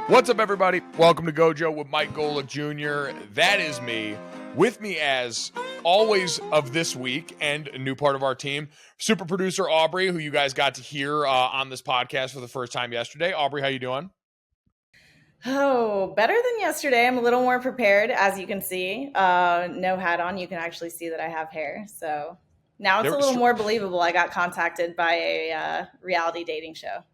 What's up, everybody? Welcome to Gojo with Mike Golic Jr. That is me. With me, as always, of this week and a new part of our team, super producer Aubrey, who you guys got to hear on this podcast for the first time yesterday. Aubrey, how you doing? Oh, better than yesterday. I'm a little more prepared, as you can see. No hat on. You can actually see that I have hair. So now it's a little more believable. I got contacted by a reality dating show.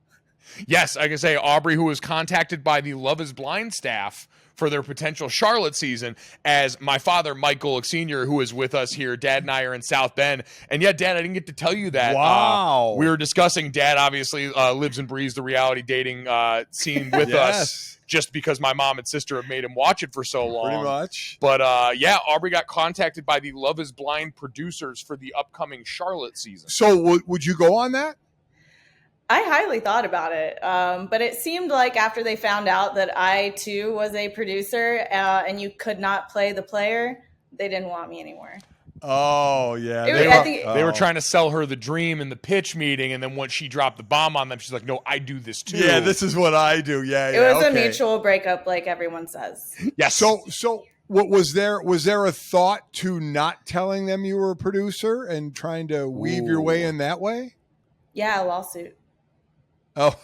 Yes, I can say Aubrey, who was contacted by the Love is Blind staff for their potential Charlotte season, as my father, Mike Golic Sr., who is with us here. Dad and I are in South Bend. And yet, Dad, I didn't get to tell you that. Wow. We were discussing, Dad obviously lives and breathes the reality dating scene with us, just because my mom and sister have made him watch it for so long. Pretty much. But yeah, Aubrey got contacted by the Love is Blind producers for the upcoming Charlotte season. So would you go on that? I highly thought about it, but it seemed like after they found out that I, too, was a producer and you could not play the player, they didn't want me anymore. Oh, yeah. They were trying to sell her the dream in the pitch meeting, and then once she dropped the bomb on them, she's like, no, I do this too. Yeah, this is what I do. Yeah, It was a mutual breakup, like everyone says. Yes. So what was there a thought to not telling them you were a producer and trying to weave your way in that way? Yeah, a lawsuit. Oh.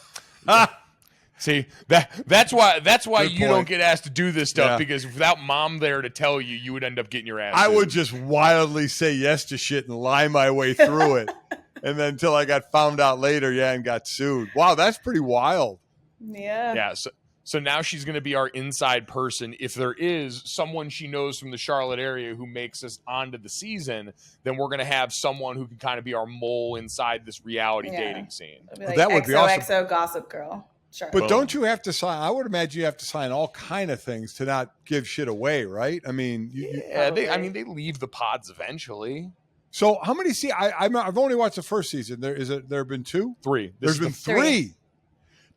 See, that's why Good you point. don't get asked to do this stuff, because without Mom there to tell you, you would end up getting your ass I sued. would just wildly say yes to shit and lie my way through it. And then until I got found out later, and got sued. Wow, that's pretty wild. Yeah. Yeah, so now she's going to be our inside person. If there is someone she knows from the Charlotte area who makes us onto the season, then we're going to have someone who can kind of be our mole inside this reality dating scene. Like that would be awesome. XOXO Gossip Girl. Sure. But don't you have to sign? I would imagine you have to sign all kind of things to not give shit away, right? I mean, they leave the pods eventually. So how many? I've only watched the first season. There have been two, three. There's been three.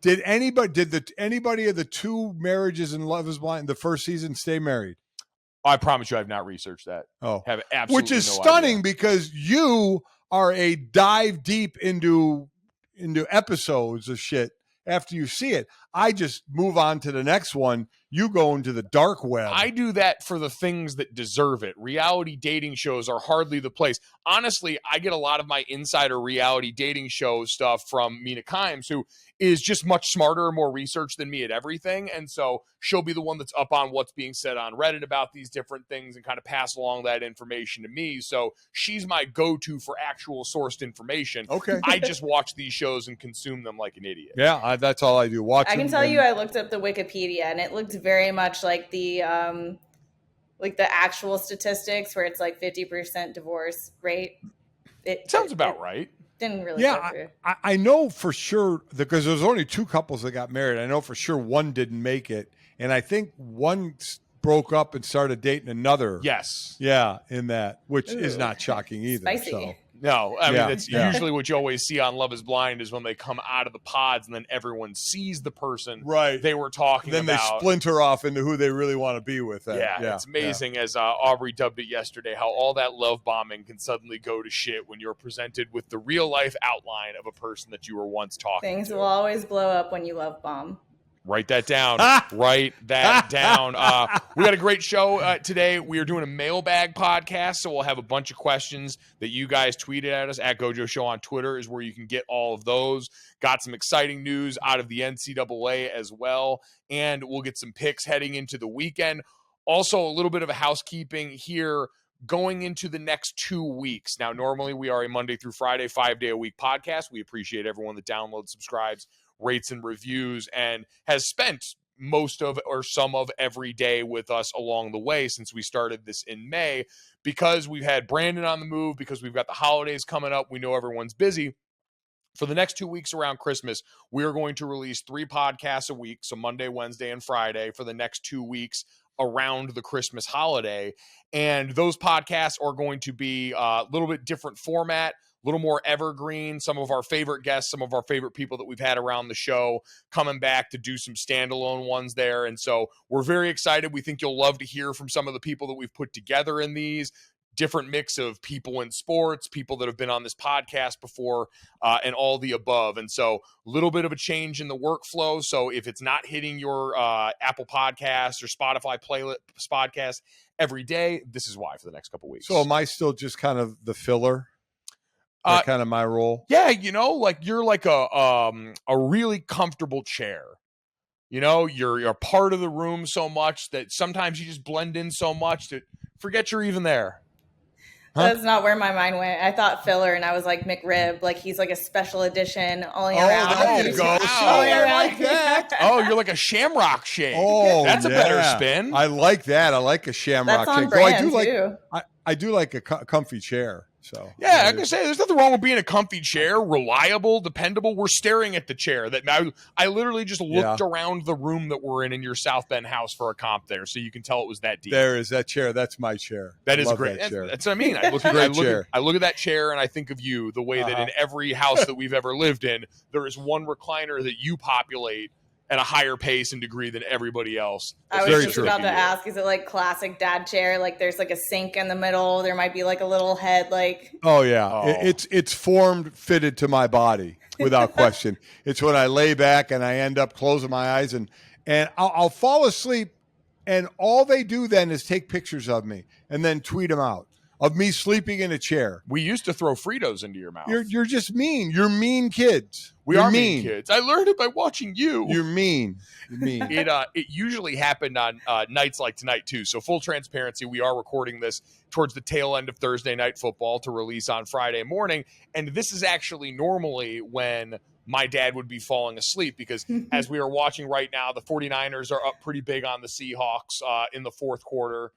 Did anybody of the two marriages in Love is Blind the first season stay married? I promise you, I've not researched that. Oh, have absolutely which is no stunning idea. because you are a dive deep into episodes of shit. After you see it, I just move on to the next one. You go into the dark web. I do that for the things that deserve it. Reality dating shows are hardly the place. Honestly, I get a lot of my insider reality dating show stuff from Mina Kimes, who is just much smarter and more research than me at everything. And so she'll be the one that's up on what's being said on Reddit about these different things and kind of pass along that information to me. So she's my go-to for actual sourced information. Okay. I just watch these shows and consume them like an idiot. Yeah, that's all I do. Watch. I can tell you, I looked up the Wikipedia, and it looked very much like the actual statistics, where it's like 50% divorce rate. It sounds about right. Didn't really go through. I know for sure because there's only two couples that got married. I know for sure one didn't make it, and I think one broke up and started dating another. Yes. Yeah, in that, which is not shocking either. Spicy. So. No, I mean, it's usually what you always see on Love is Blind is when they come out of the pods and then everyone sees the person they were talking then about. Then they splinter off into who they really want to be with. It's amazing, as Aubrey dubbed it yesterday, how all that love bombing can suddenly go to shit when you're presented with the real-life outline of a person that you were once talking to. Things will always blow up when you love bomb. Write that down. Write that down. We got a great show today. We are doing a mailbag podcast, so we'll have a bunch of questions that you guys tweeted at us. At Gojo Show on Twitter is where you can get all of those. Got some exciting news out of the NCAA as well, and we'll get some picks heading into the weekend. Also, a little bit of a housekeeping here going into the next 2 weeks. Now, normally we are a Monday through Friday, 5-day-a-week podcast. We appreciate everyone that downloads, subscribes, rates and reviews, and has spent most of or some of every day with us along the way since we started this in May. Because we've had Brandon on the move, because we've got the holidays coming up, we know everyone's busy. For the next 2 weeks around Christmas, we are going to release 3 podcasts a week, so Monday, Wednesday, and Friday for the next 2 weeks around the Christmas holiday. And those podcasts are going to be a little bit different format, a little more evergreen. Some of our favorite guests, some of our favorite people that we've had around the show coming back to do some standalone ones there. And so we're very excited. We think you'll love to hear from some of the people that we've put together in these. different mix of people in sports, people that have been on this podcast before, and all the above. And so a little bit of a change in the workflow. So if it's not hitting your Apple Podcasts or Spotify playlist podcast every day, this is why for the next couple weeks. So am I still just kind of the filler? Kind of my role? Yeah, like you're like a really comfortable chair. You're a part of the room so much that sometimes you just blend in so much that forget you're even there. Huh? That's not where my mind went. I thought filler, and I was like McRib, like he's like a special edition, only around. Oh, there you go. I like that. Oh, you're like a Shamrock Shake. Oh, that's a better spin. I like that. I like a Shamrock that's on Shake. Brand, too. I do like a comfy chair. So yeah, I can say there's nothing wrong with being a comfy chair, reliable, dependable. We're staring at the chair that I literally just looked around the room that we're in your South Bend house for a comp there, so you can tell it was that deep. There is that chair. That's my chair. That is great. That's what I mean. I look at that chair and I think of you the way that in every house that we've ever lived in, there is one recliner that you populate at a higher pace and degree than everybody else. I was just about to ask, is it like classic dad chair? Like there's like a sink in the middle. There might be like a little head like. Oh, yeah. It's formed, fitted to my body without question. It's when I lay back and I end up closing my eyes and I'll fall asleep and all they do then is take pictures of me and then tweet them out. Of me sleeping in a chair. We used to throw Fritos into your mouth. You're just mean. You're mean kids. You're are mean kids. I learned it by watching you. You're mean. You're mean. It usually happened on nights like tonight too. So full transparency, we are recording this towards the tail end of Thursday Night Football to release on Friday morning, and this is actually normally when my dad would be falling asleep because as we are watching right now, the 49ers are up pretty big on the Seahawks in the fourth quarter.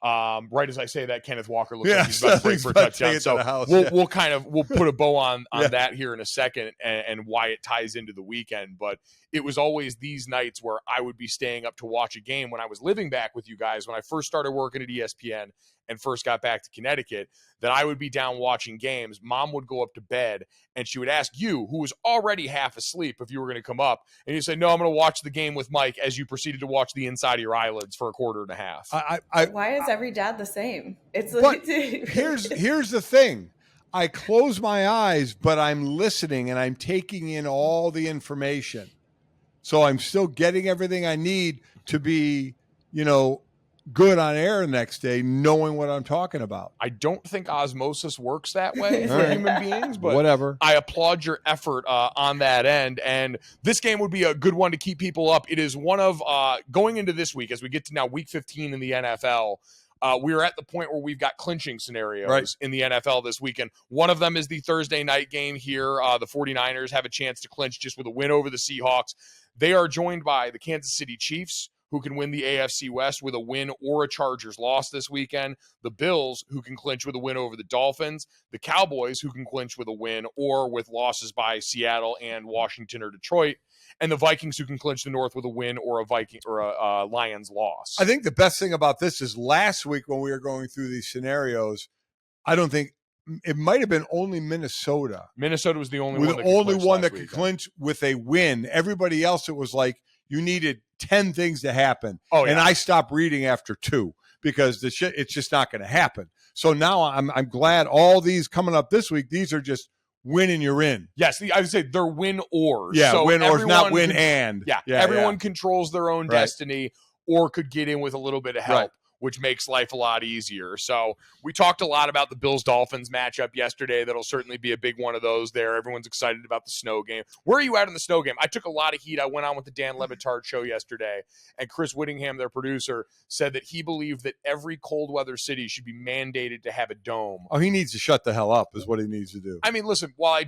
Right as I say that, Kenneth Walker looks like he's about to break for a touchdown. So we'll put a bow on that here in a second and why it ties into the weekend. But it was always these nights where I would be staying up to watch a game when I was living back with you guys, when I first started working at ESPN and first got back to Connecticut, that I would be down watching games. Mom would go up to bed and she would ask you, who was already half asleep, if you were going to come up. And you say, no, I'm going to watch the game with Mike, as you proceeded to watch the inside of your eyelids for a quarter and a half. Why is every dad the same? It's like, here's the thing. I close my eyes, but I'm listening and I'm taking in all the information. So I'm still getting everything I need to be, good on air the next day, knowing what I'm talking about. I don't think osmosis works that way for human beings, but whatever. I applaud your effort on that end. And this game would be a good one to keep people up. It is one of going into this week, as we get to now week 15 in the NFL. We're at the point where we've got clinching scenarios in the NFL this weekend. One of them is the Thursday night game here. The 49ers have a chance to clinch just with a win over the Seahawks. They are joined by the Kansas City Chiefs, who can win the NFC West with a win or a Chargers loss this weekend. The Bills, who can clinch with a win over the Dolphins. The Cowboys, who can clinch with a win or with losses by Seattle and Washington or Detroit. And the Vikings, who can clinch the North with a win or a Lions loss. I think the best thing about this is last week when we were going through these scenarios, I don't think it might have been only Minnesota. Minnesota was the only one that could clinch with a win. Everybody else, it was like you needed 10 things to happen. Oh, yeah. And I stopped reading after 2 because it's just not going to happen. So now I'm glad all these coming up this week, these are just win and you're in. Yes, I would say they're win ors. Yeah, so win ors, not win and. Yeah, everyone controls their own destiny or could get in with a little bit of help. Which makes life a lot easier. So we talked a lot about the Bills-Dolphins matchup yesterday. That'll certainly be a big one of those there. Everyone's excited about the snow game. Where are you at in the snow game? I took a lot of heat. I went on with the Dan Levitard show yesterday, and Chris Whittingham, their producer, said that he believed that every cold weather city should be mandated to have a dome. Oh, he needs to shut the hell up is what he needs to do. I mean, listen, while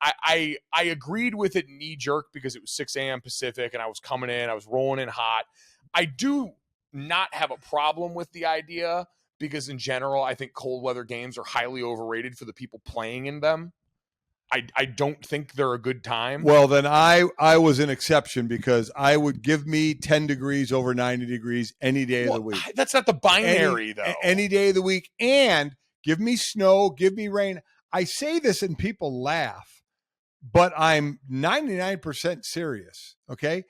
I agreed with it knee-jerk because it was 6 a.m. Pacific, and I was coming in, I was rolling in hot. I do not have a problem with the idea because in general, I think cold weather games are highly overrated for the people playing in them. I don't think they're a good time. Well, then I was an exception because I would give me 10 degrees over 90 degrees any day of the week. That's not the binary, though. Any day of the week. And give me snow, give me rain. I say this and people laugh, but I'm 99% serious, okay?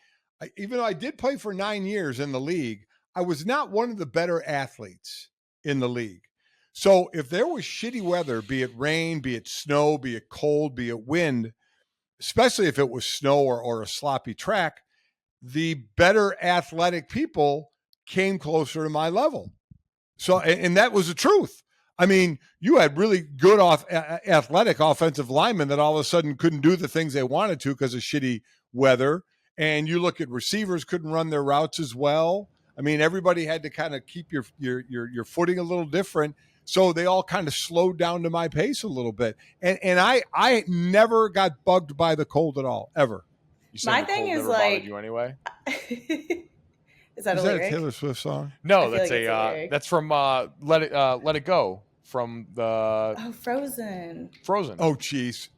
Even though I did play for 9 years in the league, I was not one of the better athletes in the league. So if there was shitty weather, be it rain, be it snow, be it cold, be it wind, especially if it was snow or a sloppy track, the better athletic people came closer to my level. So, and that was the truth. I mean, you had really good athletic offensive linemen that all of a sudden couldn't do the things they wanted to because of shitty weather. And you look at receivers couldn't run their routes as well. I mean, everybody had to kind of keep your footing a little different. So they all kind of slowed down to my pace a little bit. And I never got bugged by the cold at all, ever. My thing is like you anyway. Is that a Taylor Swift song? No, that's from Let It Go from the Frozen. Oh, jeez.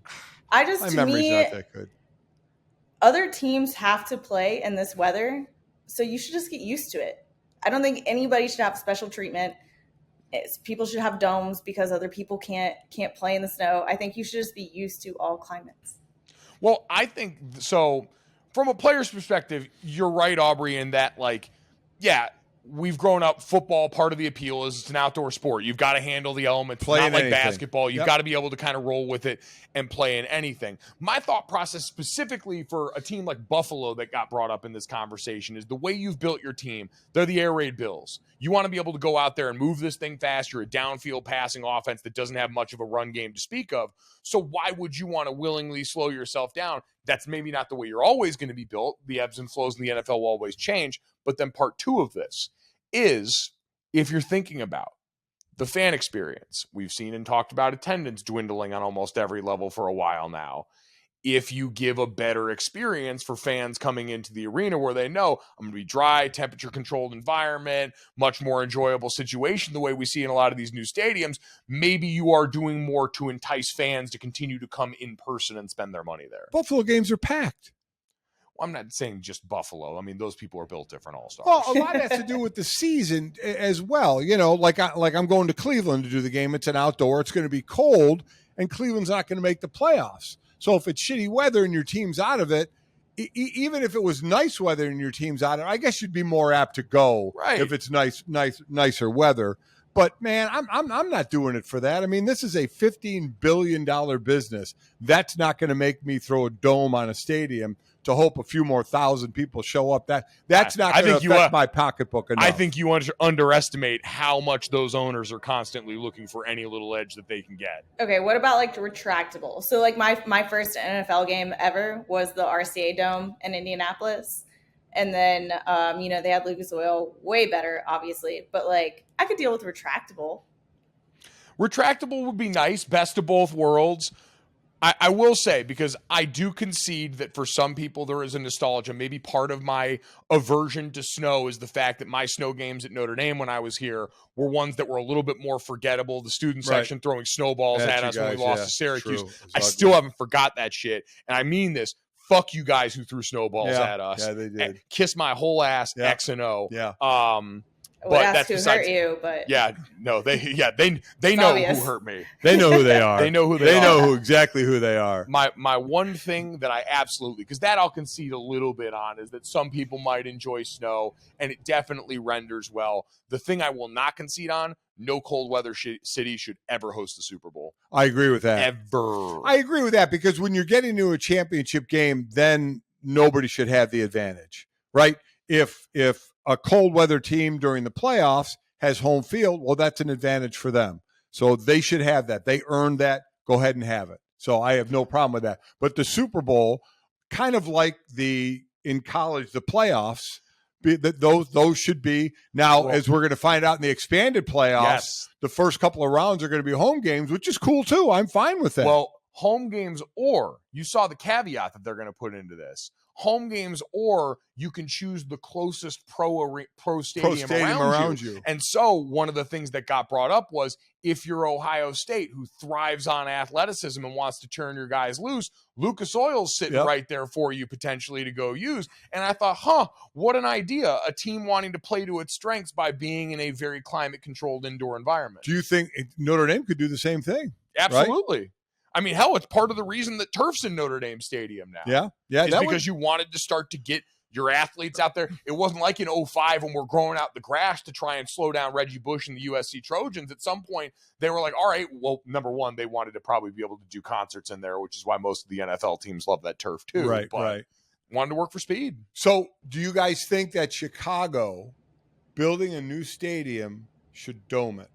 My memory's not that good. Other teams have to play in this weather, so you should just get used to it. I don't think anybody should have special treatment. People should have domes because other people can't play in the snow. I think you should just be used to all climates. Well, I think so. From a player's perspective, you're right, Aubrey, in that, like, yeah, we've grown up. Football, part of the appeal is it's an outdoor sport. You've got to handle the elements. It's not like basketball. You've got to be able to kind of roll with it and play in anything. My thought process specifically for a team like Buffalo that got brought up in this conversation is the way you've built your team. They're the air raid Bills. You want to be able to go out there and move this thing fast. You're a downfield passing offense that doesn't have much of a run game to speak of. So why would you want to willingly slow yourself down? That's maybe not the way you're always going to be built. The ebbs and flows in the NFL will always change. But then part two of this is if you're thinking about the fan experience. We've seen and talked about attendance dwindling on almost every level for a while now. If you give a better experience for fans coming into the arena where they know I'm going to be dry, temperature-controlled environment, much more enjoyable situation the way we see in a lot of these new stadiums, maybe you are doing more to entice fans to continue to come in person and spend their money there. Buffalo games are packed. Well, I'm not saying just Buffalo. I mean, those people are built different all-stars. Well, a lot has to do with the season as well. You know, like I'm going to Cleveland to do the game. It's an outdoor. It's going to be cold, and Cleveland's not going to make the playoffs. So if it's shitty weather and your team's out of it, even if it was nice weather and your team's out of it, I guess you'd be more apt to go if it's nicer weather. But man, I'm not doing it for that. I mean, this is a $15 billion business. That's not going to make me throw a dome on a stadium to hope a few more thousand people show up. That's not going to affect my pocketbook enough. I think you underestimate how much those owners are constantly looking for any little edge that they can get. Okay, what about like retractable? So like my first NFL game ever was the RCA Dome in Indianapolis. And then, they had Lucas Oil, way better, obviously. But, like, I could deal with retractable. Retractable would be nice, best of both worlds. I will say, because I do concede that for some people there is a nostalgia. Maybe part of my aversion to snow is the fact that my snow games at Notre Dame when I was here were ones that were a little bit more forgettable. The student section throwing snowballs at us when we lost to Syracuse. I still haven't forgot that shit. And I mean this. Fuck you guys who threw snowballs at us. Yeah, they did. Kiss my whole ass, X and O. Yeah. But that's who hurt you, but yeah, no, they know obvious. who hurt me. They know who they are. They know who they are. Know exactly who they are. My one thing that I absolutely, because that I'll concede a little bit on, is that some people might enjoy snow, and it definitely renders well. The thing I will not concede on, no cold weather city should ever host the Super Bowl. I agree with that. Ever. I agree with that because when you're getting to a championship game, then nobody should have the advantage, right? If a cold weather team during the playoffs has home field, well, that's an advantage for them. So they should have that. They earned that. Go ahead and have it. So I have no problem with that. But the Super Bowl, kind of like in college, the playoffs, those should be now, as we're going to find out in the expanded playoffs, the first couple of rounds are going to be home games, which is cool too. I'm fine with that. Well, home games, or you saw the caveat that they're going to put into this. Home games, or you can choose the closest pro stadium around you. And so one of the things that got brought up was if you're Ohio State, who thrives on athleticism and wants to turn your guys loose, Lucas Oil's sitting right there for you potentially to go use. And I thought, what an idea. A team wanting to play to its strengths by being in a very climate-controlled indoor environment. Do you think Notre Dame could do the same thing? Absolutely. Right? I mean, hell, it's part of the reason that turf's in Notre Dame Stadium now. Yeah. Because you wanted to start to get your athletes out there. It wasn't like in 05 when we're growing out the grass to try and slow down Reggie Bush and the USC Trojans. At some point, they were like, all right, well, number one, they wanted to probably be able to do concerts in there, which is why most of the NFL teams love that turf too. Right, but right. Wanted to work for speed. So do you guys think that Chicago building a new stadium should dome it?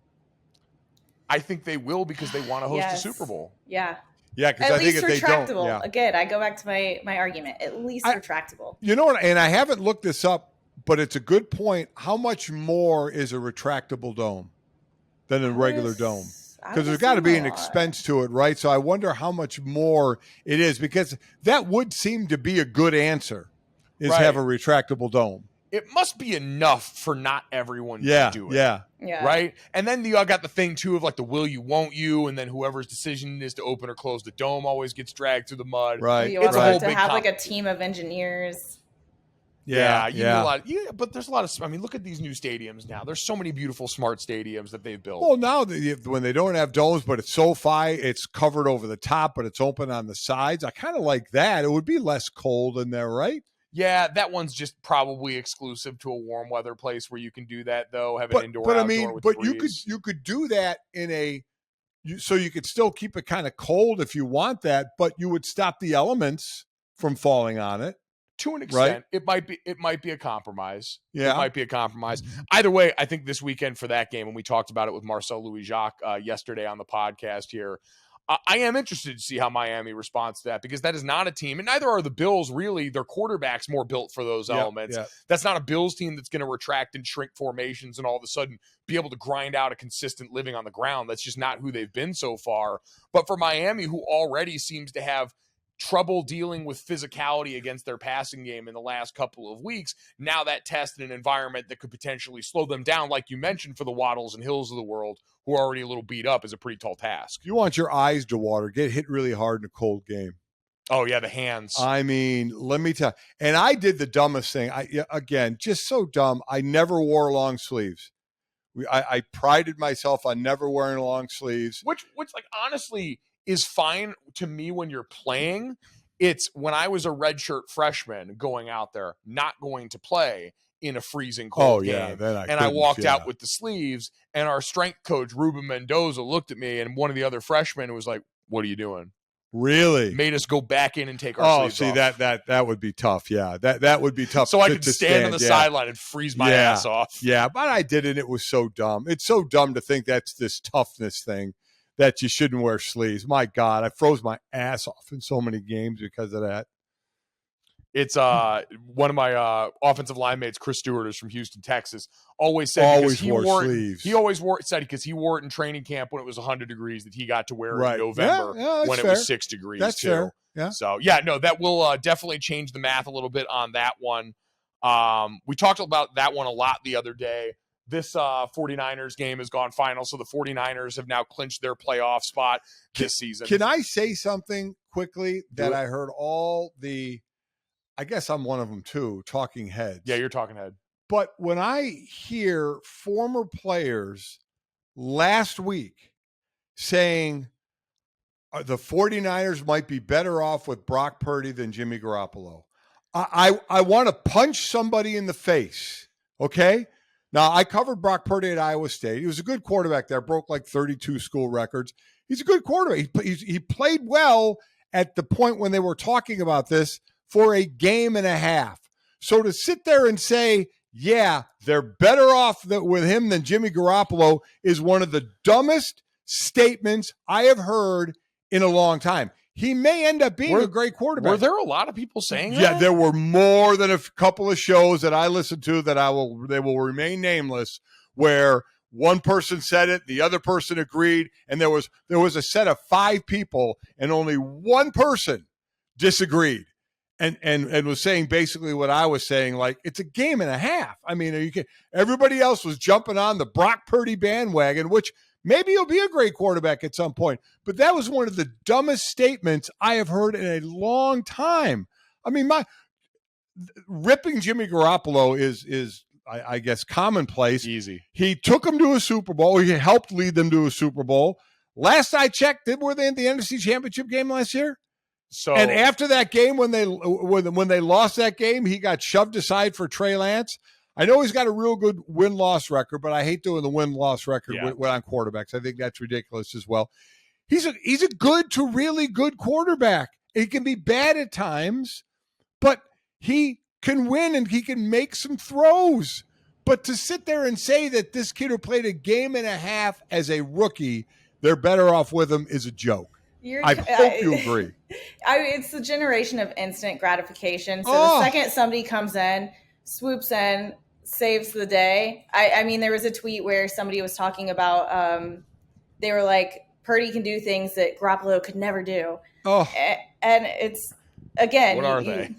I think they will because they want to host a Super Bowl. Yeah. Yeah, because I think if they don't, retractable. Again, I go back to my argument. At least retractable. You know what? And I haven't looked this up, but it's a good point. How much more is a retractable dome than a regular dome? Because there's got to be an expense to it, right? So I wonder how much more it is, because that would seem to be a good answer, is have a retractable dome. It must be enough for not everyone to do it. Yeah. Right? And then you got the thing, too, of like the will you, won't you, and then whoever's decision is to open or close the dome always gets dragged through the mud. Right. You also have to have like a team of engineers. Yeah. You need a lot. But there's a lot of, I mean, look at these new stadiums now. There's so many beautiful, smart stadiums that they've built. Well, now when they don't have domes, but it's SoFi, it's covered over the top, but it's open on the sides. I kind of like that. It would be less cold in there, right? Yeah, that one's just probably exclusive to a warm weather place where you can do that, though. Have an indoor, outdoor with the breeze. you could do that so you could still keep it kind of cold if you want that, but you would stop the elements from falling on it. To an extent, it might be a compromise. Yeah, it might be a compromise. Either way, I think this weekend for that game, and we talked about it with Marcel Louis-Jacques yesterday on the podcast here. I am interested to see how Miami responds to that, because that is not a team, and neither are the Bills really. Their quarterback's more built for those elements. Yeah. That's not a Bills team that's going to retract and shrink formations and all of a sudden be able to grind out a consistent living on the ground. That's just not who they've been so far. But for Miami, who already seems to have trouble dealing with physicality against their passing game in the last couple of weeks, now that test in an environment that could potentially slow them down, like you mentioned, for the Waddles and Hills of the world, who are already a little beat up, is a pretty tall task. You want your eyes to water. Get hit really hard in a cold game. Oh, yeah, the hands. I mean, let me tell you. And I did the dumbest thing. Again, just so dumb. I never wore long sleeves. I prided myself on never wearing long sleeves. Which like, honestly, is fine to me when you're playing. It's when I was a redshirt freshman going out there, not going to play in a freezing cold game. I walked out with the sleeves, and our strength coach, Ruben Mendoza, looked at me, and one of the other freshmen was like, "What are you doing?" Really? Made us go back in and take our sleeves off. That would be tough. Yeah, that would be tough. So I could stand on the sideline and freeze my ass off. Yeah, but I didn't. It was so dumb. It's so dumb to think that's this toughness thing, that you shouldn't wear sleeves. My God, I froze my ass off in so many games because of that. It's one of my offensive line mates, Chris Stewart, is from Houston, Texas. Always said he wore sleeves. He always said because he wore it in training camp when it was 100 degrees, that he got to wear it in November when it was 6 degrees. That's fair. Yeah. So that will definitely change the math a little bit on that one. We talked about that one a lot the other day. This 49ers game has gone final, so the 49ers have now clinched their playoff spot this season. Can I say something quickly that I heard I guess I'm one of them too, talking heads. Yeah, you're talking head. But when I hear former players last week saying the 49ers might be better off with Brock Purdy than Jimmy Garoppolo, I want to punch somebody in the face, okay? Now, I covered Brock Purdy at Iowa State. He was a good quarterback there, broke like 32 school records. He's a good quarterback. He played well at the point when they were talking about this for a game and a half. So to sit there and say, yeah, they're better off with him than Jimmy Garoppolo is one of the dumbest statements I have heard in a long time. He may end up being a great quarterback. Were there a lot of people saying that? Yeah, there were more than a couple of shows that I listened to that they will remain nameless, where one person said it, the other person agreed, and there was a set of 5 people, and only one person disagreed and was saying basically what I was saying, like, it's a game and a half. I mean, everybody else was jumping on the Brock Purdy bandwagon, which maybe he'll be a great quarterback at some point. But that was one of the dumbest statements I have heard in a long time. I mean, ripping Jimmy Garoppolo is I guess, commonplace. Easy. He took them to a Super Bowl. He helped lead them to a Super Bowl. Last I checked, were they in the NFC Championship game last year? So and after that game, when they lost that game, he got shoved aside for Trey Lance. I know he's got a real good win-loss record, but I hate doing the win-loss record on quarterbacks. I think that's ridiculous as well. He's a good to really good quarterback. He can be bad at times, but he can win and he can make some throws. But to sit there and say that this kid who played a game and a half as a rookie, they're better off with him is a joke. I hope you agree. It's the generation of instant gratification. So the second somebody comes in, swoops in, saves the day. I mean, there was a tweet where somebody was talking about, they were like, Purdy can do things that Garoppolo could never do. Oh, and it's, again. What are they?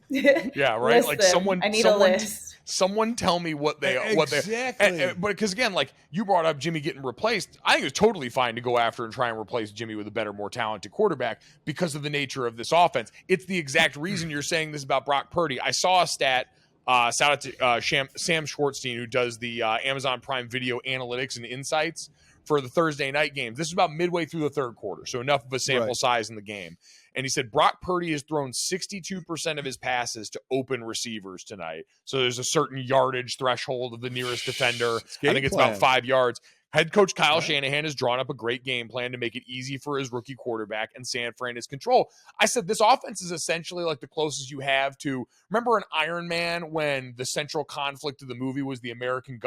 Yeah, right. Like I need a list. Someone tell me what they exactly. But because again, like you brought up Jimmy getting replaced, I think it's totally fine to go after and try and replace Jimmy with a better, more talented quarterback because of the nature of this offense. It's the exact reason you're saying this about Brock Purdy. I saw a stat. Shout out to Sam Schwartzstein, who does the Amazon Prime Video analytics and insights for the Thursday night games. This is about midway through the third quarter, so enough of a sample size in the game. And he said Brock Purdy has thrown 62% of his passes to open receivers tonight. So there's a certain yardage threshold of the nearest defender. I think it's about 5 yards. Head coach Kyle Shanahan has drawn up a great game plan to make it easy for his rookie quarterback and San Fran his control. I said this offense is essentially like the closest you have to, remember in Iron Man when the central conflict of the movie was the American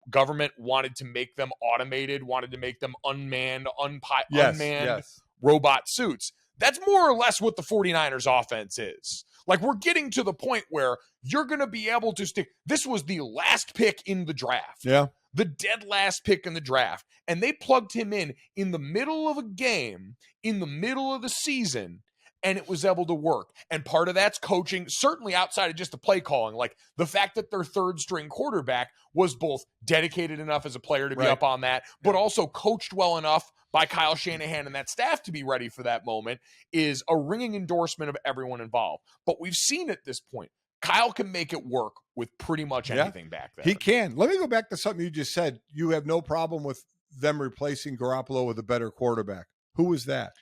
government wanted to make them automated, wanted to make them unmanned robot suits. That's more or less what the 49ers offense is. Like, we're getting to the point where you're going to be able to stick. This was the last pick in the draft. Yeah. The dead last pick in the draft. And they plugged him in the middle of a game, in the middle of the season, and it was able to work. And part of that's coaching, certainly outside of just the play calling. Like, the fact that their third string quarterback was both dedicated enough as a player to be up on that, but also coached well enough by Kyle Shanahan and that staff to be ready for that moment is a ringing endorsement of everyone involved. But we've seen at this point, Kyle can make it work with pretty much anything back there. He can. Let me go back to something you just said. You have no problem with them replacing Garoppolo with a better quarterback. Who was that?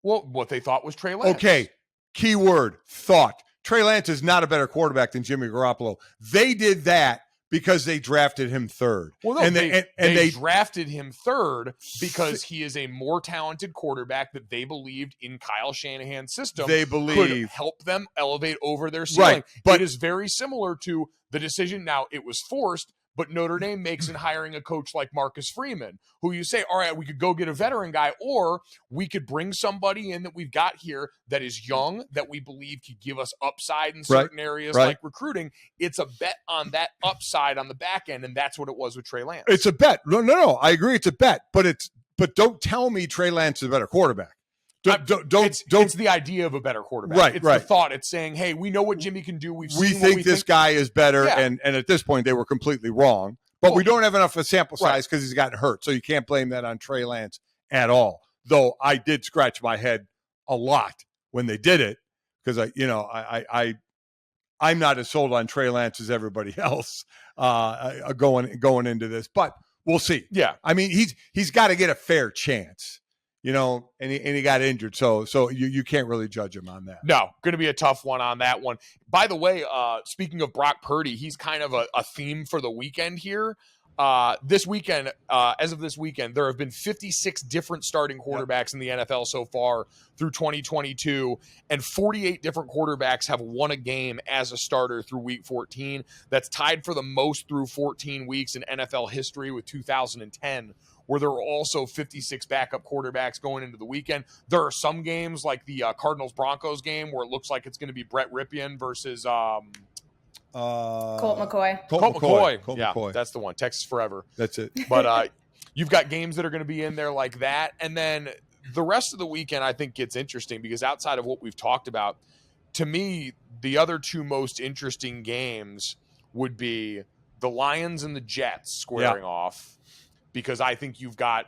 Well, what they thought was Trey Lance. Okay, key word, thought. Trey Lance is not a better quarterback than Jimmy Garoppolo. They did that because they drafted him third. Well, no, they drafted him third because he is a more talented quarterback that they believed in Kyle Shanahan's system. They believe could help them elevate over their ceiling. Right, but it is very similar to the decision. Now, it was forced, but Notre Dame makes in hiring a coach like Marcus Freeman, who you say, all right, we could go get a veteran guy, or we could bring somebody in that we've got here that is young, that we believe could give us upside in certain areas like recruiting. It's a bet on that upside on the back end, and that's what it was with Trey Lance. It's a bet. No, I agree it's a bet, but don't tell me Trey Lance is a better quarterback. It's the idea of a better quarterback. It's the thought. It's saying, hey, we know what Jimmy can do. We think this guy is better, and at this point they were completely wrong. But we don't have enough of a sample size because he's gotten hurt, so you can't blame that on Trey Lance at all. Though I did scratch my head a lot when they did it because I'm not as sold on Trey Lance as everybody else going into this, but we'll see. Yeah, I mean he's got to get a fair chance. And he got injured, so you can't really judge him on that. No, going to be a tough one on that one. By the way, speaking of Brock Purdy, he's kind of a theme for the weekend here. This weekend, as of this weekend, there have been 56 different starting quarterbacks in the NFL so far through 2022, and 48 different quarterbacks have won a game as a starter through week 14. That's tied for the most through 14 weeks in NFL history with 2010. Where there were also 56 backup quarterbacks going into the weekend. There are some games like the Cardinals-Broncos game where it looks like it's going to be Brett Ripien versus Colt McCoy. Colt McCoy. That's the one. Texas forever. That's it. But you've got games that are going to be in there like that. And then the rest of the weekend I think gets interesting because outside of what we've talked about, to me, the other two most interesting games would be the Lions and the Jets squaring off. Because I think you've got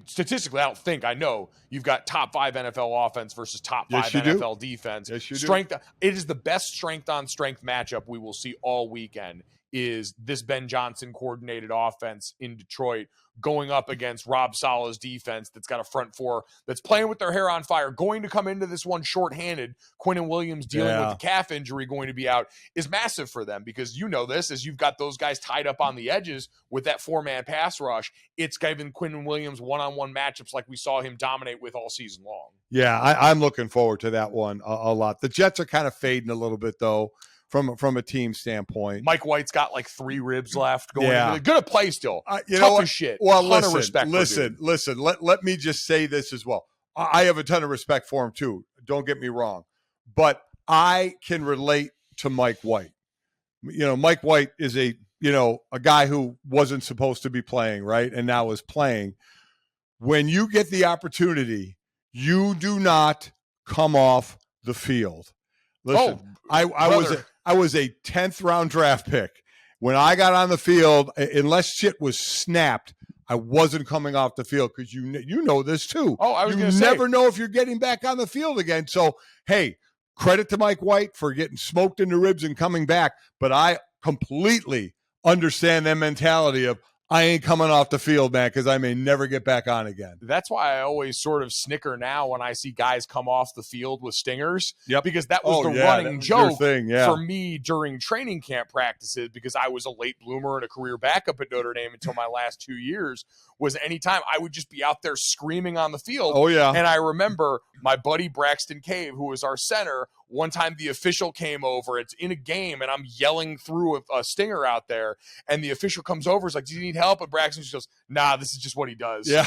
statistically, I know you've got top 5 NFL offense versus top 5 NFL defense. Yes, you do. It is the best strength on strength matchup we will see all weekend is this Ben Johnson coordinated offense in Detroit going up against Rob Saleh's defense that's got a front four that's playing with their hair on fire, going to come into this one shorthanded. Quinnen Williams dealing with the calf injury, going to be out, is massive for them, because you know this, as you've got those guys tied up on the edges with that 4-man pass rush. It's given Quinnen Williams one-on-one matchups like we saw him dominate with all season long. Yeah, I'm looking forward to that one a lot. The Jets are kind of fading a little bit, though, from a team standpoint. Mike White's got like 3 ribs left going. Yeah. Good at play still. You know what? As shit. Well, listen. Let me just say this as well. I have a ton of respect for him too. Don't get me wrong, but I can relate to Mike White. You know, Mike White is a guy who wasn't supposed to be playing, right, and now is playing. When you get the opportunity, you do not come off the field. Listen, I was a 10th round draft pick. When I got on the field, unless shit was snapped, I wasn't coming off the field, because you know this too. You never know if you're getting back on the field again. So, hey, credit to Mike White for getting smoked in the ribs and coming back. But I completely understand that mentality of, I ain't coming off the field, man, because I may never get back on again. That's why I always sort of snicker now when I see guys come off the field with stingers. Yep. Because that was the running joke for me during training camp practices, because I was a late bloomer and a career backup at Notre Dame until my last 2 years, was anytime I would just be out there screaming on the field. Oh, yeah. And I remember my buddy Braxton Cave, who was our center, one time the official came over. It's in a game, and I'm yelling through a stinger out there, and the official comes over. Is like, "Do you need help?" And Braxton just goes, "Nah, this is just what he does." Yeah.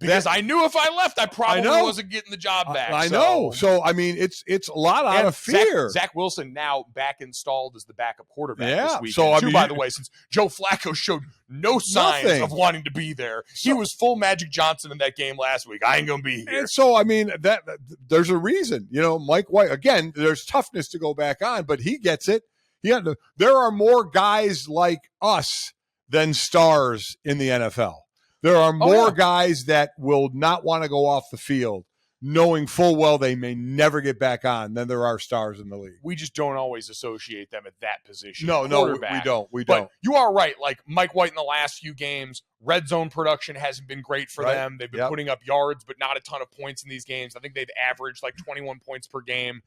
Because I knew if I left, I probably wasn't getting the job back. I know. So, I mean, it's a lot out of fear. Zach Wilson now back installed as the backup quarterback this week. So, by the way, since Joe Flacco showed no signs of wanting to be there, he was full Magic Johnson in that game last week. I ain't going to be here. And so, I mean, that there's a reason. You know, Mike White, again, there's toughness to go back on, but he gets it. There are more guys like us than stars in the NFL. There are more guys that will not want to go off the field, knowing full well they may never get back on, than there are stars in the league. We just don't always associate them at that position. No, we don't. But you are right. Like Mike White in the last few games, red zone production hasn't been great for them. They've been putting up yards, but not a ton of points in these games. I think they've averaged like 21 points per game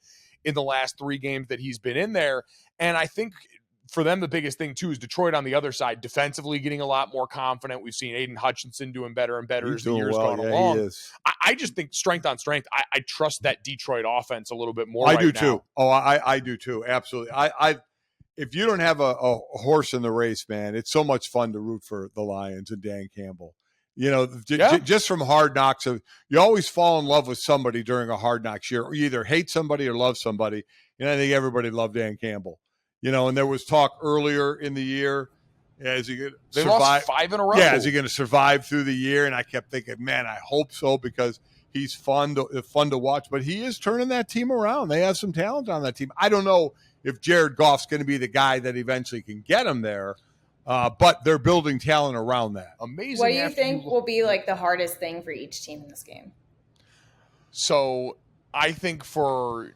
in the last 3 games that he's been in there. And I think for them, the biggest thing, too, is Detroit on the other side, defensively getting a lot more confident. We've seen Aiden Hutchinson doing better and better as the years gone along. He is. I just think strength on strength. I trust that Detroit offense a little bit more. I do too. I do too. Absolutely. If you don't have a horse in the race, man, it's so much fun to root for the Lions and Dan Campbell. You know, just from Hard Knocks, you always fall in love with somebody during a Hard Knocks year. Or you either hate somebody or love somebody. And I think everybody loved Dan Campbell. You know, and there was talk earlier in the year, is he going to survive? They lost 5 in a row. Yeah, is he going to survive through the year? And I kept thinking, man, I hope so, because he's fun to watch. But he is turning that team around. They have some talent on that team. I don't know if Jared Goff's going to be the guy that eventually can get him there, but they're building talent around that. Amazing. What do you think will be like the hardest thing for each team in this game? So I think for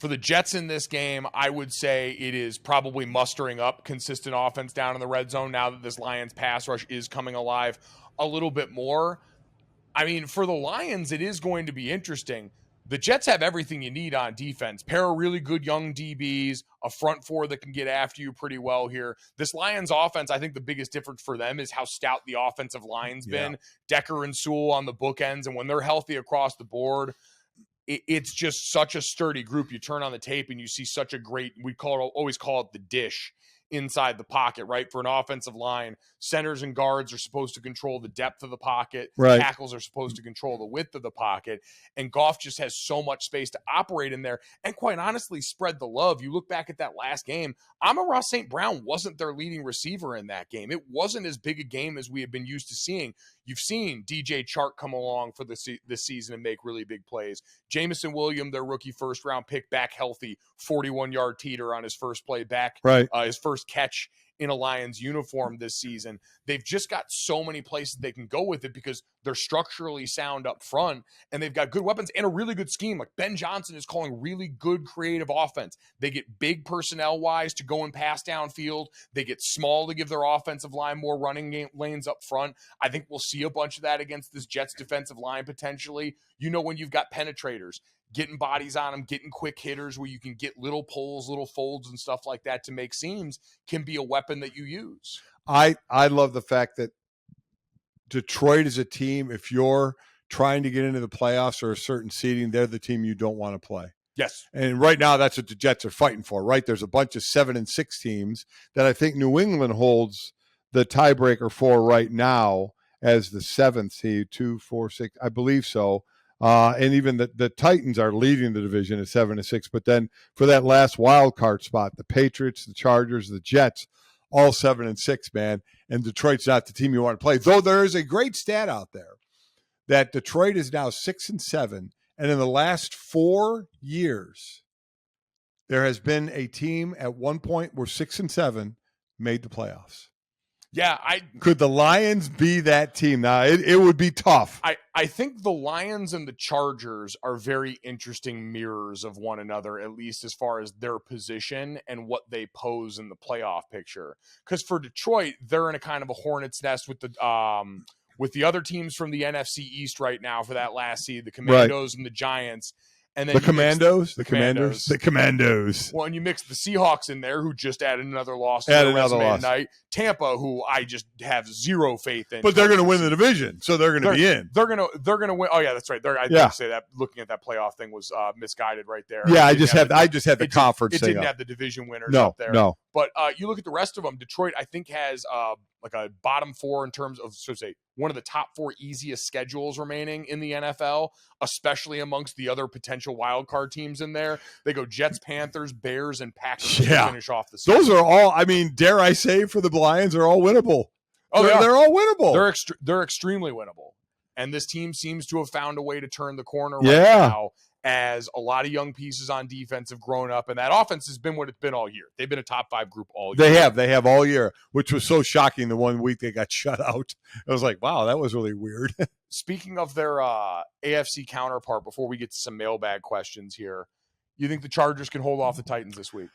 the Jets in this game, I would say it is probably mustering up consistent offense down in the red zone now that this Lions pass rush is coming alive a little bit more. I mean, for the Lions, it is going to be interesting. The Jets have everything you need on defense. Pair of really good young DBs, a front four that can get after you pretty well here. This Lions offense, I think the biggest difference for them is how stout the offensive line's been. Decker and Sewell on the bookends, and when they're healthy across the board, it's just such a sturdy group. You turn on the tape and you see such a great, always call it the dish inside the pocket, right? For an offensive line, centers and guards are supposed to control the depth of the pocket. Right. Tackles are supposed to control the width of the pocket. And Goff just has so much space to operate in there. And quite honestly, spread the love. You look back at that last game, Amon-Ra St. Brown wasn't their leading receiver in that game. It wasn't as big a game as we have been used to seeing. You've seen DJ Chark come along for this season and make really big plays. Jamison Williams, their rookie first-round pick, back healthy, 41-yard teeter on his first play back, his first catch in a Lions uniform this season. They've just got so many places they can go with it because They're structurally sound up front, and they've got good weapons and a really good scheme. Like Ben Johnson is calling really good creative offense. They get big personnel-wise to go and pass downfield. They get small to give their offensive line more running lanes up front. I think we'll see a bunch of that against this Jets defensive line potentially. When you've got penetrators, getting bodies on them, getting quick hitters where you can get little pulls, little folds and stuff like that to make seams can be a weapon that you use. I love the fact that Detroit is a team, if you're trying to get into the playoffs or a certain seeding, they're the team you don't want to play. Yes. And right now that's what the Jets are fighting for, right? There's a bunch of 7-6 teams that I think New England holds the tiebreaker for right now as the 7th seed, 2, 4, 6, I believe so. And even the Titans are leading the division at 7-6. But then for that last wild card spot, the Patriots, the Chargers, the Jets, all 7-6, man. And Detroit's not the team you want to play. Though there is a great stat out there that Detroit is now 6-7. And in the last 4 years, there has been a team at one point where 6-7 made the playoffs. Yeah, could the Lions be that team? Now, it would be tough. I think the Lions and the Chargers are very interesting mirrors of one another, at least as far as their position and what they pose in the playoff picture. Because for Detroit, they're in a kind of a hornet's nest with the other teams from the NFC East right now for that last seed, the Commandos and the Giants. And then the Commandos. Well, and you mix the Seahawks in there, who just added another loss to their resume tonight. Tampa, who I just have zero faith in. But they're going to win the division, so they're going to be in. They're going to win. Oh yeah, that's right. I did say that. Looking at that playoff thing was misguided right there. Yeah, I just had the conference. It didn't have the division winners up there. No. But you look at the rest of them. Detroit, I think, has like a bottom 4 in terms of, so to say, one of the top 4 easiest schedules remaining in the NFL, especially amongst the other potential wild card teams in there. They go Jets, Panthers, Bears, and Packers to finish off the season. Those are all, I mean, dare I say, for the Lions, are all winnable. Oh, they're all winnable. They're extremely winnable. And this team seems to have found a way to turn the corner right now, as a lot of young pieces on defense have grown up, and that offense has been what it's been all year. They've been a top 5 group all year. They have all year, which was so shocking the one week they got shut out. I was like, wow, that was really weird. Speaking of their AFC counterpart, before we get to some mailbag questions here, you think the Chargers can hold off the Titans this week?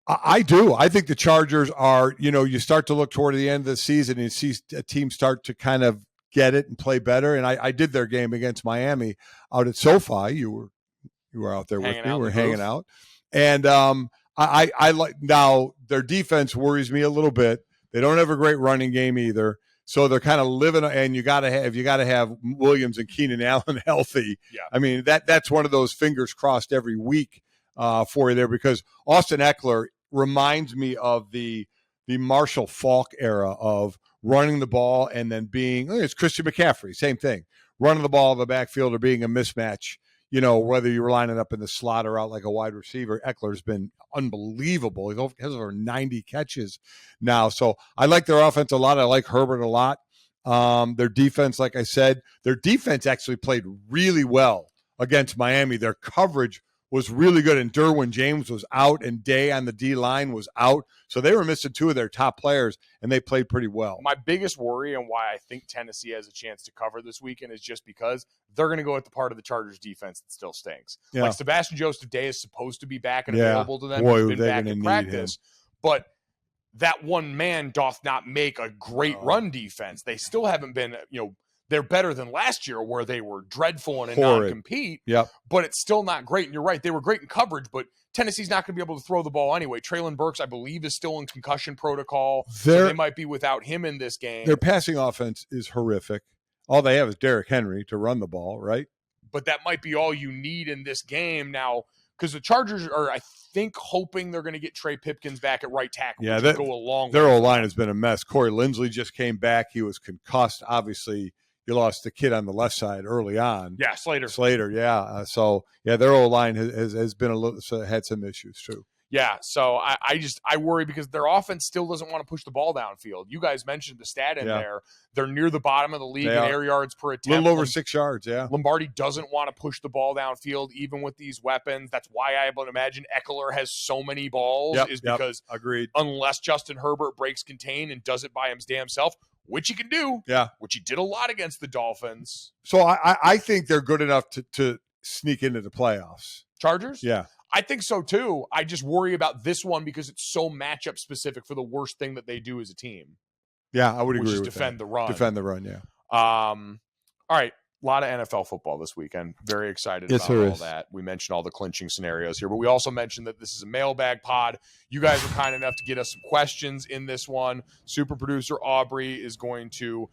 I do. I think the Chargers are, you start to look toward the end of the season and you see a team start to kind of get it and play better. And I did their game against Miami out at SoFi. You were out there with me. We were hanging out. And I like, now their defense worries me a little bit. They don't have a great running game either. So they're kind of living, and you got to have Williams and Keenan Allen healthy. Yeah. I mean, that's one of those fingers crossed every week for you there, because Austin Eckler reminds me of the Marshall Faulk era of running the ball and then it's Christian McCaffrey, same thing, running the ball in the backfield or being a mismatch. Whether you're lining up in the slot or out like a wide receiver, Eckler's been unbelievable. He has over 90 catches now. So I like their offense a lot. I like Herbert a lot. Their defense, like I said, actually played really well against Miami. Their coverage was really good, and Derwin James was out, and Day on the D-line was out. So they were missing 2 of their top players, and they played pretty well. My biggest worry and why I think Tennessee has a chance to cover this weekend is just because they're going to go at the part of the Chargers defense that still stinks. Yeah. Like Sebastian Joseph Day is supposed to be back and available to them. Boy, He's been back in practice. But that one man doth not make a great run defense. They still haven't been, they're better than last year where they were dreadful and a non-compete. Yep. But it's still not great. And you're right, they were great in coverage, but Tennessee's not going to be able to throw the ball anyway. Traylon Burks, I believe, is still in concussion protocol. So they might be without him in this game. Their passing offense is horrific. All they have is Derrick Henry to run the ball, right? But that might be all you need in this game now, because the Chargers are, I think, hoping they're going to get Trey Pipkins back at right tackle. Yeah, go a long way. Their O-line has been a mess. Corey Lindsley just came back. He was concussed. Obviously, you lost the kid on the left side early on. Yeah, Slater, yeah. Their O-line has been had some issues too. Yeah, so I worry because their offense still doesn't want to push the ball downfield. You guys mentioned the stat in there. They're near the bottom of the league in air yards per attempt. A little over 6 yards, yeah. Lombardi doesn't want to push the ball downfield even with these weapons. That's why I would imagine Eckler has so many balls because agreed. Unless Justin Herbert breaks contain and does it by his damn self, which he can do. Yeah. Which he did a lot against the Dolphins. So I think they're good enough to sneak into the playoffs. Chargers? Yeah. I think so too. I just worry about this one because it's so matchup specific for the worst thing that they do as a team. Yeah, I would agree which is with defend that. the run. Defend the run, yeah. All right. A lot of NFL football this weekend. Very excited about all that. We mentioned all the clinching scenarios here, but we also mentioned that this is a mailbag pod. You guys were kind enough to get us some questions in this one. Super producer Aubrey is going to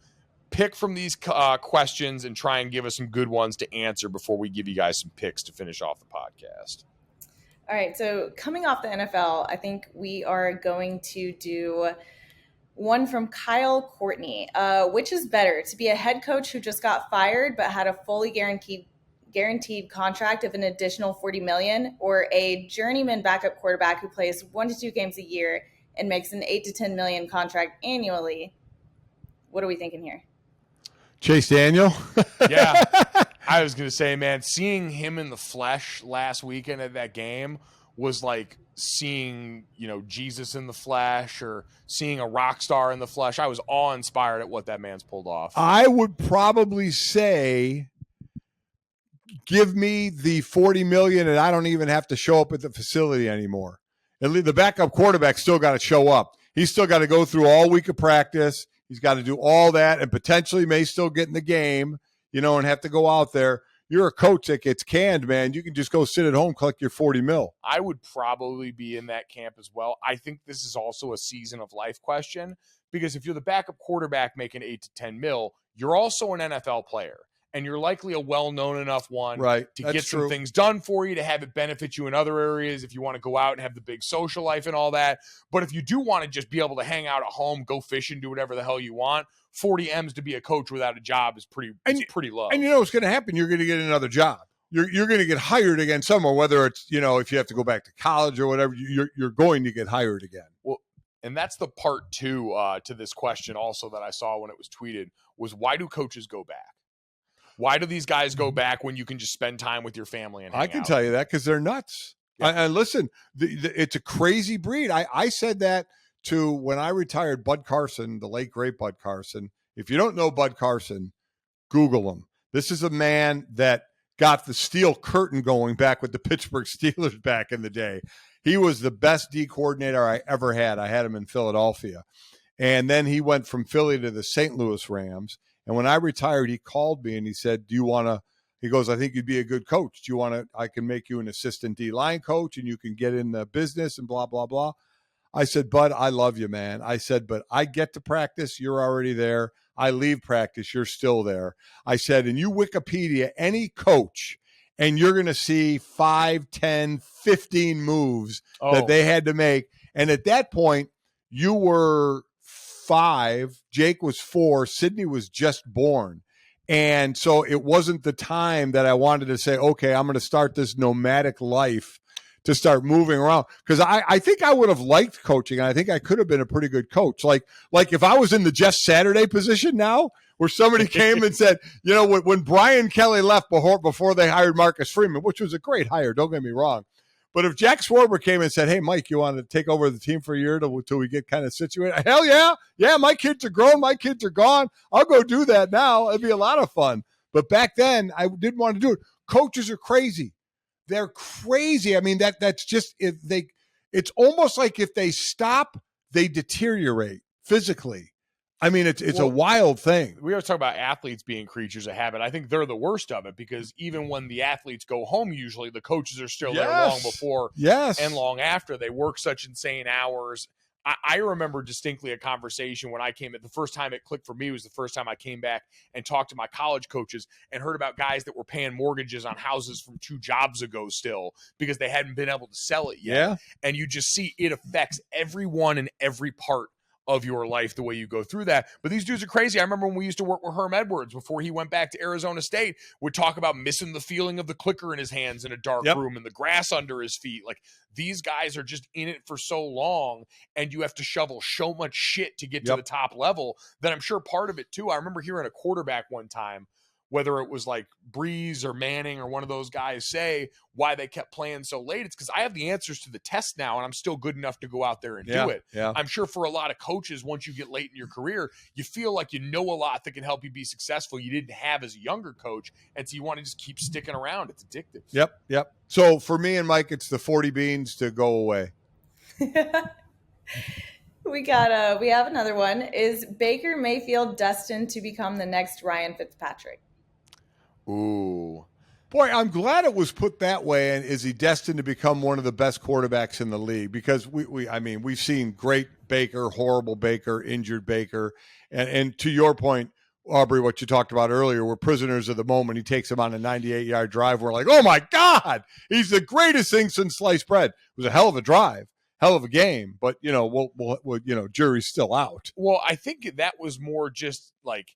pick from these questions and try and give us some good ones to answer before we give you guys some picks to finish off the podcast. All right. So coming off the NFL, I think we are going to do one from Kyle Courtney. Which is better, to be a head coach who just got fired but had a fully guaranteed contract of an additional $40 million, or a journeyman backup quarterback who plays 1 to 2 games a year and makes an $8 to $10 million contract annually? What are we thinking here? Chase Daniel? Yeah. I was going to say, man, seeing him in the flesh last weekend at that game was like seeing, Jesus in the flesh or seeing a rock star in the flesh. I was awe-inspired at what that man's pulled off. I would probably say give me the $40 million and I don't even have to show up at the facility anymore. At least the backup quarterback still got to show up. He's still got to go through all week of practice. He's got to do all that and potentially may still get in the game, and have to go out there. You're a coach that gets canned, man. You can just go sit at home, collect your $40 million. I would probably be in that camp as well. I think this is also a season of life question because if you're the backup quarterback making $8 to $10 million, you're also an NFL player. And you're likely a well-known enough one to get some things done for you, to have it benefit you in other areas if you want to go out and have the big social life and all that. But if you do want to just be able to hang out at home, go fishing, do whatever the hell you want, 40 M's to be a coach without a job is pretty low. And you know what's going to happen? You're going to get another job. You're going to get hired again somewhere, whether it's, if you have to go back to college or whatever, you're going to get hired again. Well, and that's the part two to this question also that I saw when it was tweeted was, why do coaches go back? Why do these guys go back when you can just spend time with your family and hang I can out? tell you that because they're nuts. Yeah. And listen, it's a crazy breed. I said that to when I retired Bud Carson, the late, great Bud Carson. If you don't know Bud Carson, Google him. This is a man that got the steel curtain going back with the Pittsburgh Steelers back in the day. He was the best D coordinator I ever had. I had him in Philadelphia. And then he went from Philly to the St. Louis Rams. And when I retired, he called me and he said, do you want to, he goes, I think you'd be a good coach. Do you want to, I can make you an assistant D-line coach and you can get in the business and blah, blah, blah. I said, Bud, I love you, man. I said, but I get to practice. You're already there. I leave practice. You're still there. I said, and you Wikipedia any coach and you're going to see 5, 10, 15 moves that they had to make. And at that point, you were 5, Jake was 4, Sydney was just born. And so it wasn't the time that I wanted to say, okay, I'm going to start this nomadic life to start moving around. Because I think I would have liked coaching, and I think I could have been a pretty good coach. Like if I was in the Just Saturday position now, where somebody came and said, when Brian Kelly left before they hired Marcus Freeman, which was a great hire, don't get me wrong. But if Jack Swarber came and said, hey, Mike, you want to take over the team for a year till we get kind of situated? Hell yeah. Yeah, my kids are grown. My kids are gone. I'll go do that now. It'd be a lot of fun. But back then, I didn't want to do it. Coaches are crazy. They're crazy. I mean, that's just it's almost like if they stop, they deteriorate physically. I mean, it's a wild thing. We always talk about athletes being creatures of habit. I think they're the worst of it because even when the athletes go home, usually the coaches are still there long before and long after. They work such insane hours. I remember distinctly a conversation when I came at the first time it clicked for me was the first time I came back and talked to my college coaches and heard about guys that were paying mortgages on houses from 2 jobs ago still because they hadn't been able to sell it yet. Yeah. And you just see it affects everyone in every part of your life the way you go through that. But these dudes are crazy. I remember when we used to work with Herm Edwards before he went back to Arizona State, would talk about missing the feeling of the clicker in his hands in a dark room and the grass under his feet. Like, these guys are just in it for so long, and you have to shovel so much shit to get to the top level that I'm sure part of it too. I remember hearing a quarterback one time whether it was like Breeze or Manning or one of those guys say why they kept playing so late. It's because I have the answers to the test now, and I'm still good enough to go out there and do it. Yeah. I'm sure for a lot of coaches, once you get late in your career, you feel like you know a lot that can help you be successful you didn't have as a younger coach, and so you want to just keep sticking around. It's addictive. Yep. So for me and Mike, it's the 40 beans to go away. We have another one. Is Baker Mayfield destined to become the next Ryan Fitzpatrick? Ooh. Boy, I'm glad it was put that way. And is he destined to become one of the best quarterbacks in the league? Because we've seen great Baker, horrible Baker, injured Baker. And to your point, Aubrey, what you talked about earlier, we're prisoners of the moment. He takes him on a 98-yard drive. We're like, oh my God, he's the greatest thing since sliced bread. It was a hell of a drive. Hell of a game, but we'll jury's still out. Well, I think that was more just like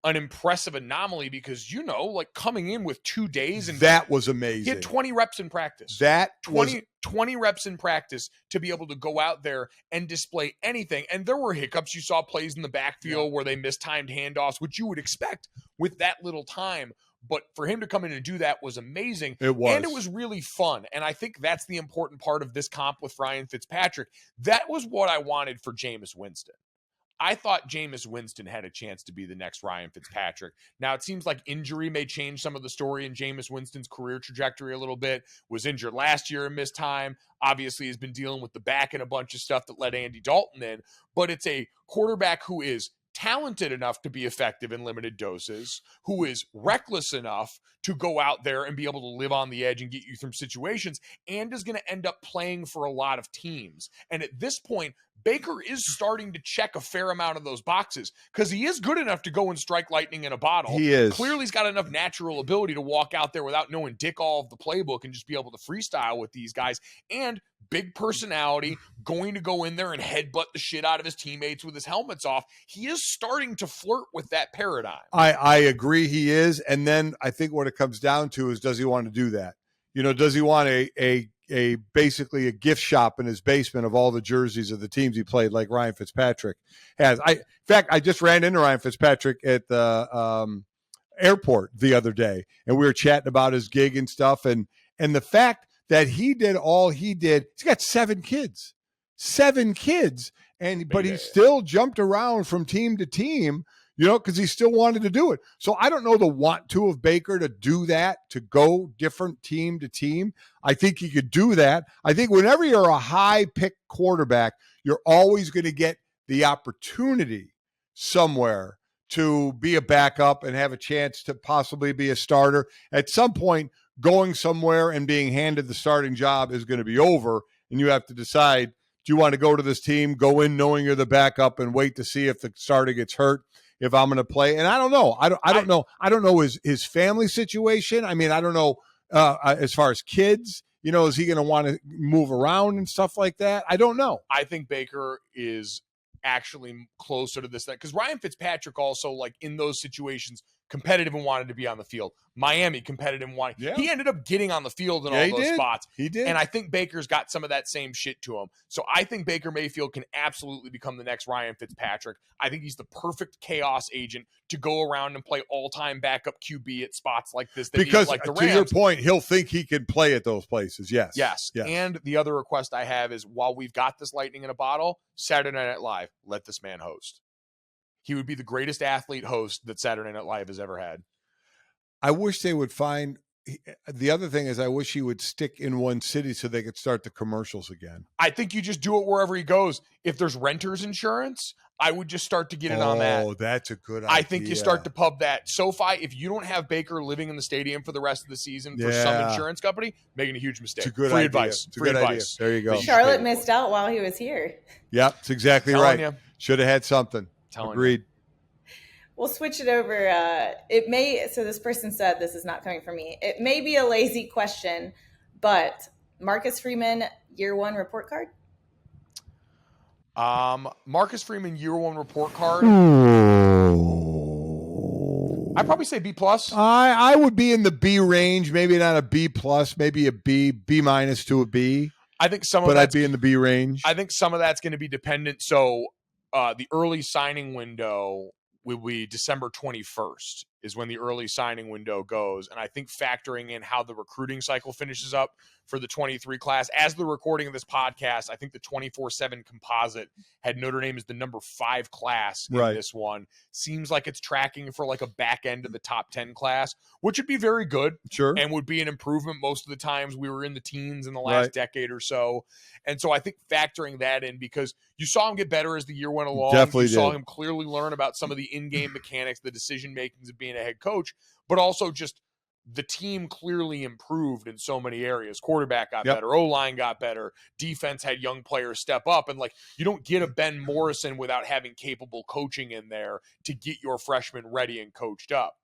an impressive anomaly because like coming in with 2 days and that was amazing. He had 20 reps in practice. 20 reps in practice to be able to go out there and display anything. And there were hiccups. You saw plays in the backfield where they mistimed handoffs, which you would expect with that little time. But for him to come in and do that was amazing. It was. And it was really fun. And I think that's the important part of this comp with Ryan Fitzpatrick. That was what I wanted for Jameis Winston. I thought Jameis Winston had a chance to be the next Ryan Fitzpatrick. Now, it seems like injury may change some of the story in Jameis Winston's career trajectory a little bit. Was injured last year and missed time. Obviously, has been dealing with the back and a bunch of stuff that let Andy Dalton in. But it's a quarterback who is talented enough to be effective in limited doses, who is reckless enough to go out there and be able to live on the edge and get you through situations, and is going to end up playing for a lot of teams. And at this point, Baker is starting to check a fair amount of those boxes because he is good enough to go and strike lightning in a bottle. He is. Clearly, he's got enough natural ability to walk out there without knowing dick all of the playbook and just be able to freestyle with these guys. And big personality, going to go in there and headbutt the shit out of his teammates with his helmets off. He is starting to flirt with that paradigm. I agree he is. And then I think what it comes down to is, does he want to do that? Does he want a basically a gift shop in his basement of all the jerseys of the teams he played, like Ryan Fitzpatrick has? In fact, I just ran into Ryan Fitzpatrick at the airport the other day, and we were chatting about his gig and stuff. And the fact that he did all he did, he's got 7 kids, but he still jumped around from team to team, because he still wanted to do it. So I don't know the want to of Baker to do that, to go different team to team. I think he could do that. I think whenever you're a high pick quarterback, you're always going to get the opportunity somewhere to be a backup and have a chance to possibly be a starter. At some point, going somewhere and being handed the starting job is going to be over, and you have to decide, do you want to go to this team, go in knowing you're the backup, and wait to see if the starter gets hurt, if I'm going to play? And I don't know. I don't know. I don't know his family situation. I mean, I don't know as far as kids, is he going to want to move around and stuff like that? I don't know. I think Baker is actually closer to this thing because Ryan Fitzpatrick also, like in those situations, competitive and wanted to be on the field. Miami, competitive and wanted. Yeah. He ended up getting on the field in all those spots. He did. And I think Baker's got some of that same shit to him. So I think Baker Mayfield can absolutely become the next Ryan Fitzpatrick. I think he's the perfect chaos agent to go around and play all-time backup QB at spots like this. Because like the to Rams. your point, he'll think he can play at those places. Yes. And the other request I have is, while we've got this lightning in a bottle, Saturday Night Live, let this man host. He would be the greatest athlete host that Saturday Night Live has ever had. I wish they would find – the other thing is, I wish he would stick in one city so they could start the commercials again. I think you just do it wherever he goes. If there's renter's insurance, I would just start to get in on that. Oh, that's a good idea. I think you start to pub that. SoFi, if you don't have Baker living in the stadium for the rest of the season for some insurance company, making a huge mistake. It's a good Free idea. advice. It's a good idea. There you go. Charlotte missed out while he was here. Yep, it's exactly right. Should have had something. Agreed. We'll switch it over. So this person said, this is not coming from me. It may be a lazy question, but Marcus Freeman, year 1 report card? Marcus Freeman, year 1 report card. I'd probably say B+. I would be in the B range, maybe not a B+, maybe a B minus to a B. I think I'd be in the B range. I think some of that's going to be dependent. So the early signing window will be December 21st is when the early signing window goes. And I think factoring in how the recruiting cycle finishes up for the 23 class, as the recording of this podcast, I think the 24/7 composite had Notre Dame as the number 5 class in this one. Seems like it's tracking for like a back end of the top 10 class, which would be very good. Sure. And would be an improvement. Most of the times we were in the teens in the last decade or so. And so I think factoring that in, because you saw him get better as the year went along. Definitely you saw him clearly learn about some of the in-game mechanics, the decision makings of being a head coach, but also just the team clearly improved in so many areas. Quarterback got better, O-line got better, defense had young players step up, and like you don't get a Ben Morrison without having capable coaching in there to get your freshmen ready and coached up.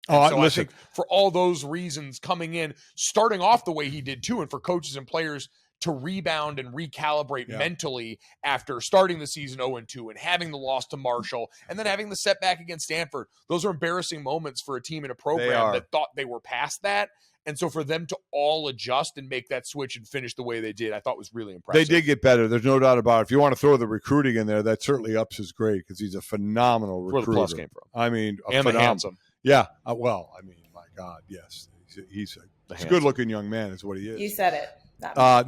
And so listen, I think for all those reasons coming in, starting off the way he did too, and for coaches and players to rebound and recalibrate mentally after starting the season 0-2 and having the loss to Marshall and then having the setback against Stanford. Those are embarrassing moments for a team in a program that thought they were past that. And so for them to all adjust and make that switch and finish the way they did, I thought was really impressive. They did get better. There's no doubt about it. If you want to throw the recruiting in there, that certainly ups his grade because he's a phenomenal recruiter. Where the plus came from. I mean, and the handsome. Yeah. Well, I mean, my God, yes. He's a good-looking young man is what he is. You said it.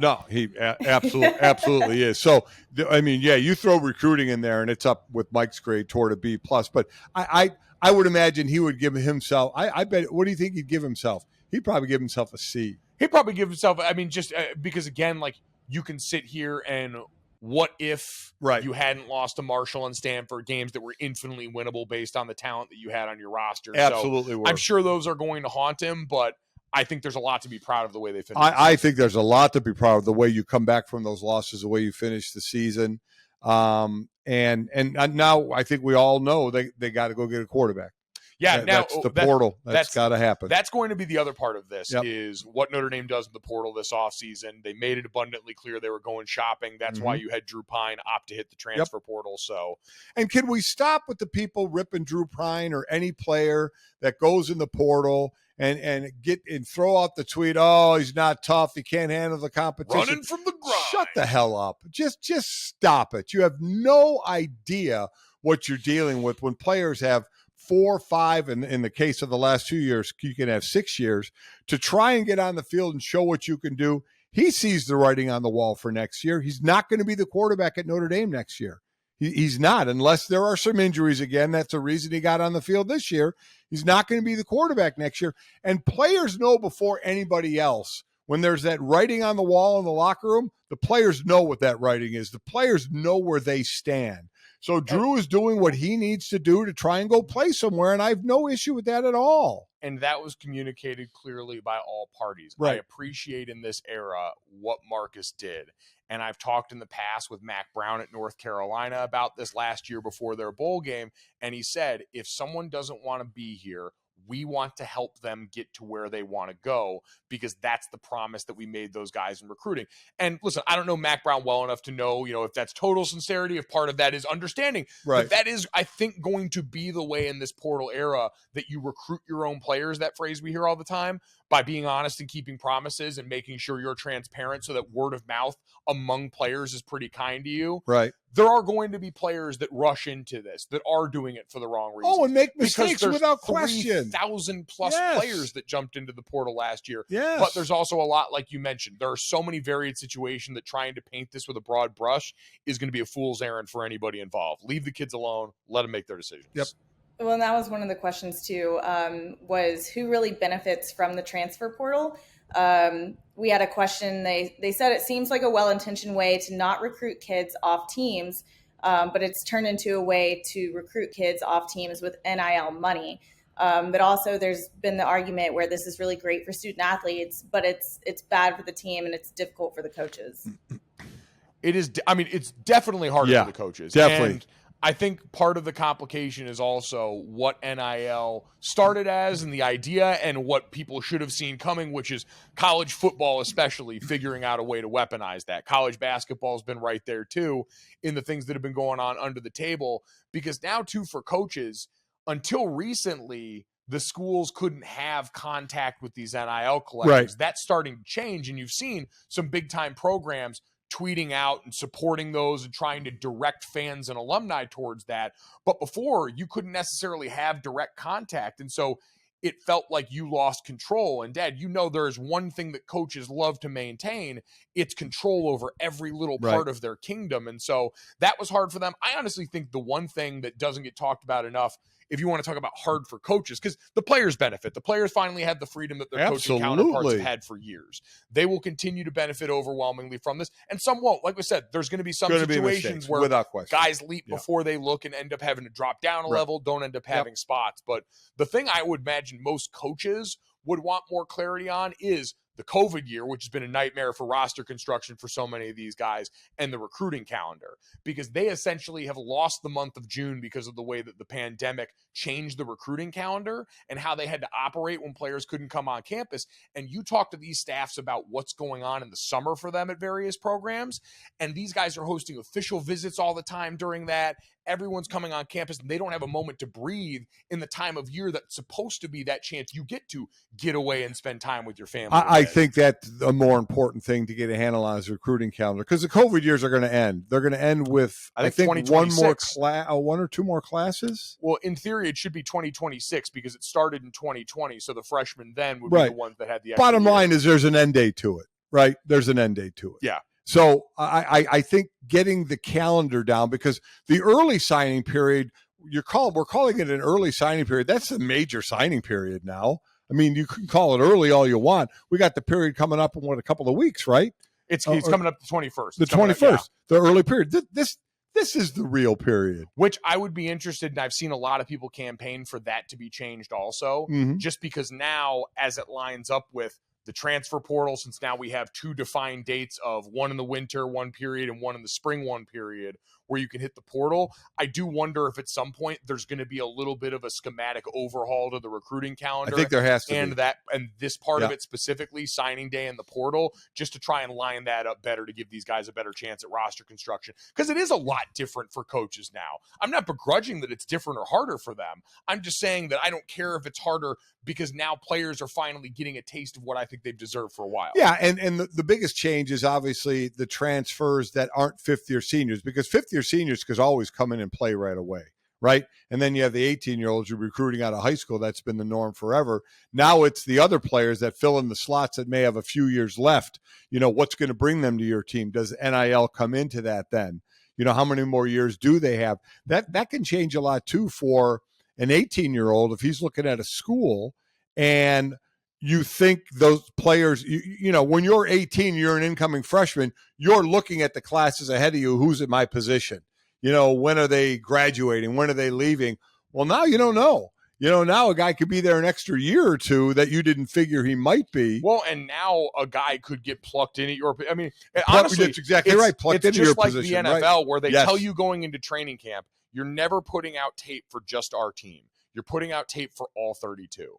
No, he absolutely is. So, I mean, you throw recruiting in there, and it's up with Mike's grade toward a B+. But I would imagine he would give himself. I bet. What do you think he'd give himself? He'd probably give himself a C. He'd probably give himself. I mean, just because again, like you can sit here and what if you hadn't lost to Marshall and Stanford, games that were infinitely winnable based on the talent that you had on your roster. Absolutely, so I'm sure those are going to haunt him, but I think there's a lot to be proud of the way they finished. I think there's a lot to be proud of the way you come back from those losses, the way you finish the season. And now I think we all know they got to go get a quarterback. Yeah, that's the portal. That's got to happen. That's going to be the other part of this is what Notre Dame does in the portal this offseason. They made it abundantly clear they were going shopping. That's why you had Drew Pine opt to hit the transfer portal. So, and can we stop with the people ripping Drew Pine or any player that goes in the portal and throw out the tweet, oh, he's not tough, he can't handle the competition. Running from the grind. Shut the hell up. Just stop it. You have no idea what you're dealing with when players have 4, 5, and in the case of the last 2 years, you can have 6 years to try and get on the field and show what you can do. He sees the writing on the wall for next year. He's not going to be the quarterback at Notre Dame next year. He's not, unless there are some injuries again. That's the reason he got on the field this year. He's not going to be the quarterback next year. And players know before anybody else, when there's that writing on the wall in the locker room, the players know what that writing is. The players know where they stand. So Drew is doing what he needs to do to try and go play somewhere, and I have no issue with that at all. And that was communicated clearly by all parties. Right. I appreciate in this era what Marcus did. And I've talked in the past with Mac Brown at North Carolina about this last year before their bowl game, and he said, if someone doesn't want to be here, we want to help them get to where they want to go because that's the promise that we made those guys in recruiting. And listen, I don't know Mac Brown well enough to know, if that's total sincerity, if part of that is understanding. Right. But that is, I think, going to be the way in this portal era that you recruit your own players, that phrase we hear all the time, by being honest and keeping promises and making sure you're transparent so that word of mouth among players is pretty kind to you. Right. There are going to be players that rush into this, that are doing it for the wrong reasons. Oh, and make mistakes without question. 3,000 plus players that jumped into the portal last year. Yes. But there's also a lot, like you mentioned. There are so many varied situations that trying to paint this with a broad brush is going to be a fool's errand for anybody involved. Leave the kids alone. Let them make their decisions. Yep. Well, and that was one of the questions too, was who really benefits from the transfer portal? We had a question. They said it seems like a well-intentioned way to not recruit kids off teams, but it's turned into a way to recruit kids off teams with NIL money. But also there's been the argument where this is really great for student athletes, but it's bad for the team and it's difficult for the coaches. It is. I mean, it's definitely harder for the coaches. Definitely. And I think part of the complication is also what NIL started as and the idea and what people should have seen coming, which is college football, especially figuring out a way to weaponize that. College basketball has been right there too in the things that have been going on under the table, because now too for coaches, until recently, the schools couldn't have contact with these NIL collectors. Right. That's starting to change, and you've seen some big time programs tweeting out and supporting those and trying to direct fans and alumni towards that. But before, you couldn't necessarily have direct contact. And so it felt like you lost control. And Dad, there's one thing that coaches love to maintain. It's control over every little part of their kingdom. And so that was hard for them. I honestly think the one thing that doesn't get talked about enough, if you want to talk about hard for coaches, because the players benefit. The players finally have the freedom that their coaching counterparts have had for years. They will continue to benefit overwhelmingly from this, and some won't. Like we said, there's going to be some situations where guys leap before they look and end up having to drop down a level, don't end up having spots. But the thing I would imagine most coaches would want more clarity on is the COVID year, which has been a nightmare for roster construction for so many of these guys, and the recruiting calendar, because they essentially have lost the month of June because of the way that the pandemic changed the recruiting calendar and how they had to operate when players couldn't come on campus. And you talk to these staffs about what's going on in the summer for them at various programs, and these guys are hosting official visits all the time during that. Everyone's coming on campus, and they don't have a moment to breathe in the time of year that's supposed to be that chance you get to get away and spend time with your family. I think that's a more important thing to get a handle on is the recruiting calendar, because the COVID years are going to end. They're going to end with, I think one or two more classes. Well, in theory, it should be 2026 because it started in 2020. So the freshmen then would be the ones that had the extra Bottom year. line is there's an end date to it, right? There's an end date to it. Yeah. So I think getting the calendar down, because the early signing period, we're calling it an early signing period. That's a major signing period now. I mean, you can call it early all you want. We got the period coming up in a couple of weeks, right? It's coming up the 21st. The 21st, the early period. This is the real period. Which I would be interested in. I've seen a lot of people campaign for that to be changed also, just because now, as it lines up with the transfer portal, since now we have two defined dates of one in the winter, one period, and one in the spring, one period, where you can hit the portal. I do wonder if at some point there's going to be a little bit of a schematic overhaul to the recruiting calendar. I think there has to be. And this part of it specifically, signing day and the portal, just to try and line that up better to give these guys a better chance at roster construction. Because it is a lot different for coaches now. I'm not begrudging that it's different or harder for them. I'm just saying that I don't care if it's harder, because now players are finally getting a taste of what I think they've deserved for a while. Yeah, and the biggest change is obviously the transfers that aren't fifth-year seniors, because fifth-year seniors could always come in and play right away, right? And then you have the 18-year-olds you're recruiting out of high school. That's been the norm forever. Now it's the other players that fill in the slots that may have a few years left. What's going to bring them to your team? Does NIL come into that then? How many more years do they have? That can change a lot, too, for an 18-year-old if he's looking at a school and you think those players, when you're 18, you're an incoming freshman, you're looking at the classes ahead of you. Who's at my position? When are they graduating? When are they leaving? Well, now you don't know. Now a guy could be there an extra year or two that you didn't figure he might be. Well, and now a guy could get plucked in at your – I mean, honestly, that's exactly right. Plucked into your position. It's just like the NFL where they tell you going into training camp, you're never putting out tape for just our team. You're putting out tape for all 32.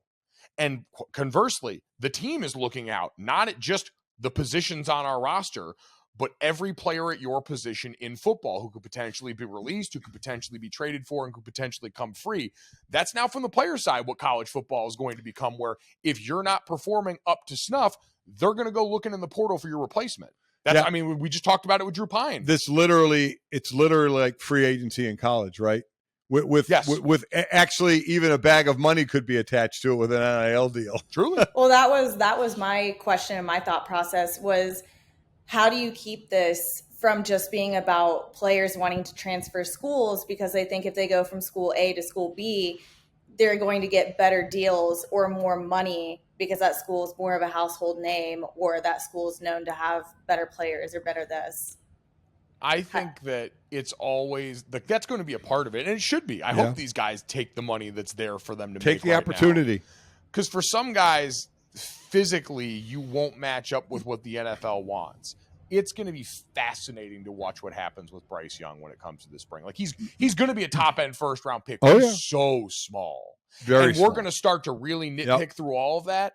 And conversely, the team is looking out, not at just the positions on our roster, but every player at your position in football who could potentially be released, who could potentially be traded for, and could potentially come free. That's now from the player side what college football is going to become, where if you're not performing up to snuff, they're going to go looking in the portal for your replacement. I mean, we just talked about it with Drew Pine. It's literally like free agency in college, right? With actually even a bag of money could be attached to it with an NIL deal. Truly. Well, that was my question and my thought process was, how do you keep this from just being about players wanting to transfer schools? Because they think if they go from school A to school B, they're going to get better deals or more money because that school is more of a household name, or that school is known to have better players or better this. I think that it's always that's going to be a part of it, and it should be. I hope these guys take the money that's there for them to take the opportunity. Because for some guys, physically, you won't match up with what the NFL wants. It's going to be fascinating to watch what happens with Bryce Young when it comes to the spring. Like he's going to be a top end first round pick. He's so small. We're going to start to really nitpick through all of that.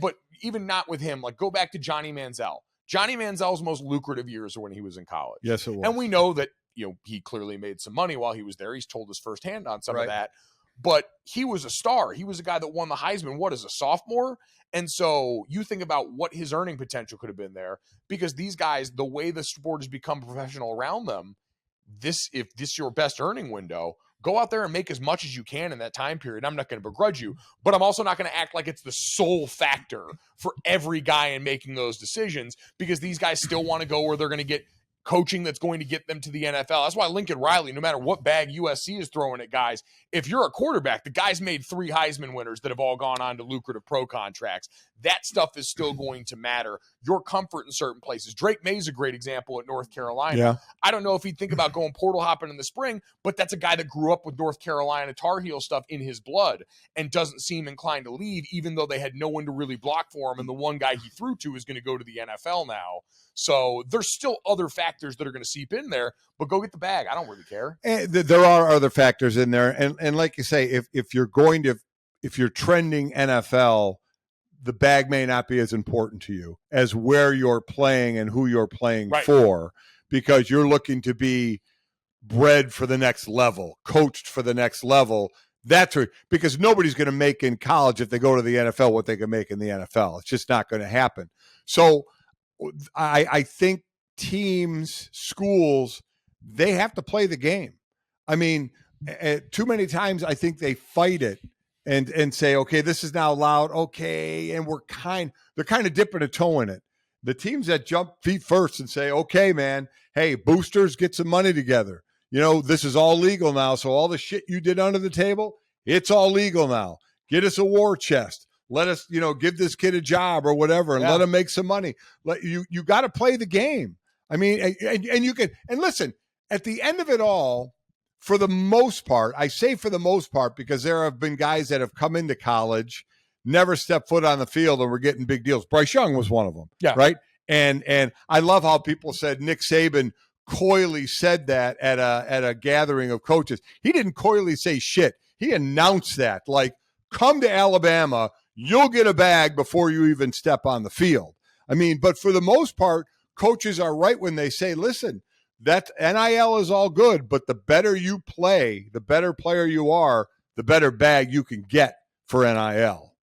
But even not with him, like go back to Johnny Manziel. Johnny Manziel's most lucrative years are when he was in college. Yes, it was. And we know that, he clearly made some money while he was there. He's told us firsthand on some of that. but he was a star. He was a guy that won the Heisman, as a sophomore? And so you think about what his earning potential could have been there, because these guys, the way the sport has become professional around them, if this is your best earning window, go out there and make as much as you can in that time period. I'm not going to begrudge you, but I'm also not going to act like it's the sole factor for every guy in making those decisions, because these guys still want to go where they're going to get coaching that's going to get them to the NFL. That's why Lincoln Riley, no matter what bag USC is throwing at guys, if you're a quarterback, the guy's made 3 Heisman winners that have all gone on to lucrative pro contracts. That stuff is still going to matter. Your comfort in certain places. Drake May's a great example at North Carolina. Yeah. I don't know if he'd think about going portal hopping in the spring, but that's a guy that grew up with North Carolina Tar Heel stuff in his blood and doesn't seem inclined to leave, even though they had no one to really block for him. And the one guy he threw to is going to go to the NFL now. So there's still other factors that are going to seep in there, but go get the bag. I don't really care. And there are other factors in there. And like you say, if you're trending NFL, the bag may not be as important to you as where you're playing and who you're playing for, because you're looking to be bred for the next level, coached for the next level. That's because nobody's going to make in college, if they go to the NFL, what they can make in the NFL. It's just not going to happen. So I think teams, schools, they have to play the game. I mean, too many times I think they fight it and say, okay, this is now allowed. Okay. And they're kind of dipping a toe in it. The teams that jump feet first and say, okay, man, hey, boosters, get some money together. This is all legal now. So all the shit you did under the table, it's all legal now. Get us a war chest. Let us, give this kid a job or whatever, and let him make some money. You got to play the game. I mean, and you can, and listen, at the end of it all, for the most part, I say for the most part, because there have been guys that have come into college, never stepped foot on the field, and were getting big deals. Bryce Young was one of them. Yeah. Right. And I love how people said Nick Saban coyly said that at a gathering of coaches. He didn't coyly say shit. He announced that, like, come to Alabama, you'll get a bag before you even step on the field. I mean, but for the most part, coaches are right when they say, listen, that NIL is all good, but the better you play, the better player you are, the better bag you can get for NIL.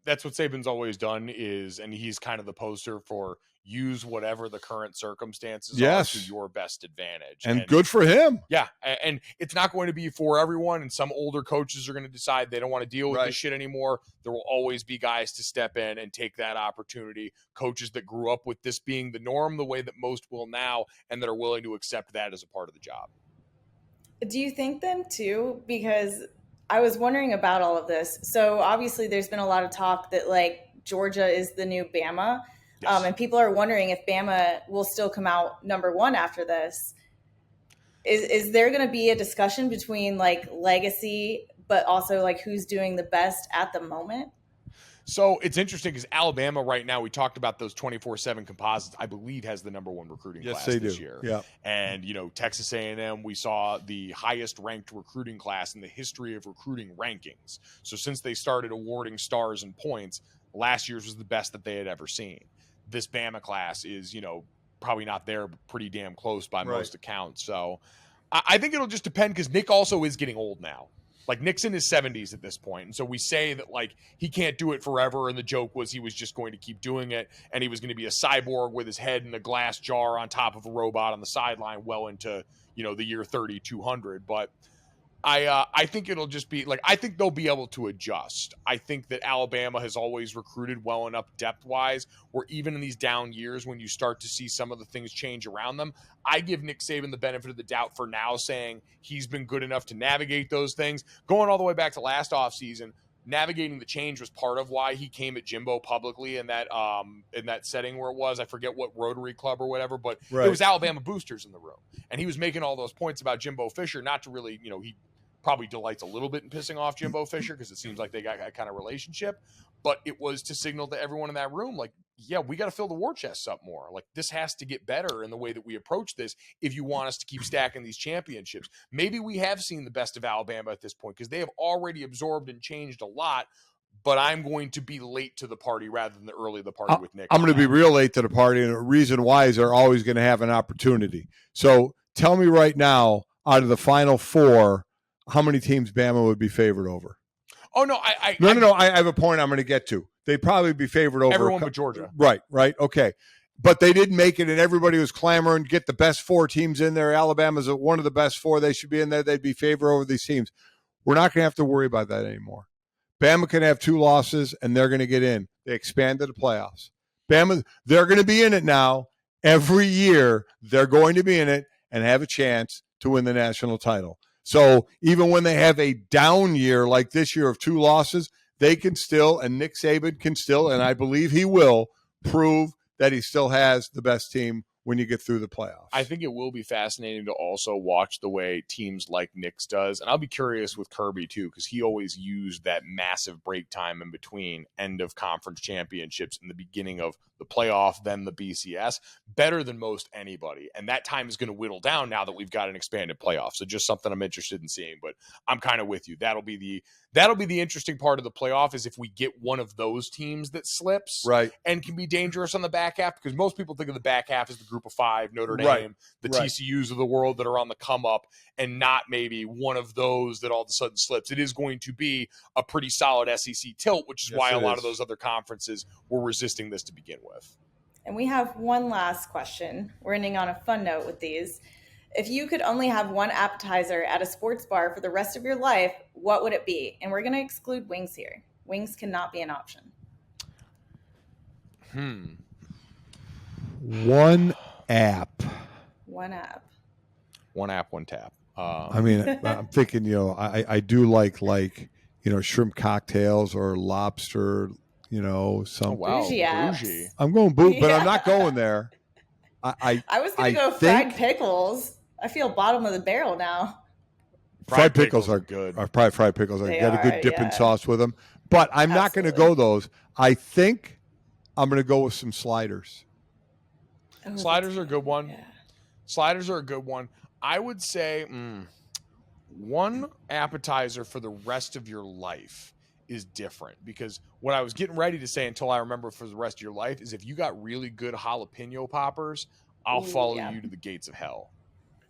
That's what Saban's always done and he's kind of the poster for use whatever the current circumstances are to your best advantage. And good for him. Yeah. And it's not going to be for everyone. And some older coaches are going to decide they don't want to deal with this shit anymore. There will always be guys to step in and take that opportunity. Coaches that grew up with this being the norm, the way that most will now, and that are willing to accept that as a part of the job. Do you think then too, because I was wondering about all of this. So obviously there's been a lot of talk that like Georgia is the new Bama. Yes. And people are wondering if Bama will still come out number 1 after this. Is there going to be a discussion between like legacy, but also like who's doing the best at the moment? So it's interesting because Alabama right now, we talked about those 24/7 composites, I believe has the number 1 recruiting class this year. Yeah. And, Texas A&M, we saw the highest ranked recruiting class in the history of recruiting rankings. So since they started awarding stars and points, last year's was the best that they had ever seen. This Bama class is, probably not there, but pretty damn close by most accounts. So I think it'll just depend because Nick also is getting old now. Like Nick's in his 70s at this point. And so we say that like he can't do it forever. And the joke was he was just going to keep doing it. And he was going to be a cyborg with his head in a glass jar on top of a robot on the sideline well into, the year 3200. But I think it'll just be like, I think they'll be able to adjust. I think that Alabama has always recruited well enough depth wise, where even in these down years, when you start to see some of the things change around them, I give Nick Saban the benefit of the doubt for now, saying he's been good enough to navigate those things. Going all the way back to last offseason, navigating the change was part of why he came at Jimbo publicly in that setting where it was, I forget what Rotary Club or whatever, but it was Alabama boosters in the room. And he was making all those points about Jimbo Fisher, not to really, he probably delights a little bit in pissing off Jimbo Fisher because it seems like they got that kind of relationship, but it was to signal to everyone in that room, like, yeah, we got to fill the war chests up more. Like this has to get better in the way that we approach this if you want us to keep stacking these championships. Maybe we have seen the best of Alabama at this point because they have already absorbed and changed a lot, but I'm going to be late to the party rather than the early to the party with Nick. I'm going to be real late to the party, and the reason why is they're always going to have an opportunity. So tell me right now, out of the Final Four, how many teams Bama would be favored over. Oh, no. No. I have a point I'm going to get to. They'd probably be favored over everyone but Georgia. Right. Okay. But they didn't make it, and everybody was clamoring to get the best 4 teams in there. Alabama's one of the best 4. They should be in there. They'd be favored over these teams. We're not going to have to worry about that anymore. Bama can have 2 losses, and they're going to get in. They expanded the playoffs. Bama, they're going to be in it now. Every year, they're going to be in it and have a chance to win the national title. So even when they have a down year like this year of 2 losses, they can still, and Nick Saban can still, and I believe he will, prove that he still has the best team when you get through the playoffs. I think it will be fascinating to also watch the way teams like Knicks does. And I'll be curious with Kirby, too, because he always used that massive break time in between end of conference championships and the beginning of the playoff, then the BCS, better than most anybody. And that time is going to whittle down now that we've got an expanded playoff. So just something I'm interested in seeing. But I'm kind of with you. That'll be the interesting part of the playoff is if we get one of those teams that slips and can be dangerous on the back half, because most people think of the back half as the group of 5, Notre Dame, the TCUs of the world that are on the come up, and not maybe one of those that all of a sudden slips. It is going to be a pretty solid SEC tilt, which is why a lot of those other conferences were resisting this to begin with. And we have one last question. We're ending on a fun note with these. If you could only have one appetizer at a sports bar for the rest of your life, what would it be? And we're going to exclude wings here. Wings cannot be an option. One app. One app. One app, one tap. I mean, I'm thinking, I do like, shrimp cocktails or lobster, some. Oh, wow. Bougie. I'm going boot, but I'm not going there. I was going to go fried pickles. I feel bottom of the barrel now. Fried pickles are good. Probably fried pickles are got a good dipping sauce with them. But I'm not going to go those. I think I'm going to go with some sliders. Oh, sliders are a good one. Yeah. Sliders are a good one. I would say one appetizer for the rest of your life is different, because what I was getting ready to say until I remember for the rest of your life is if you got really good jalapeno poppers, I'll follow you to the gates of hell.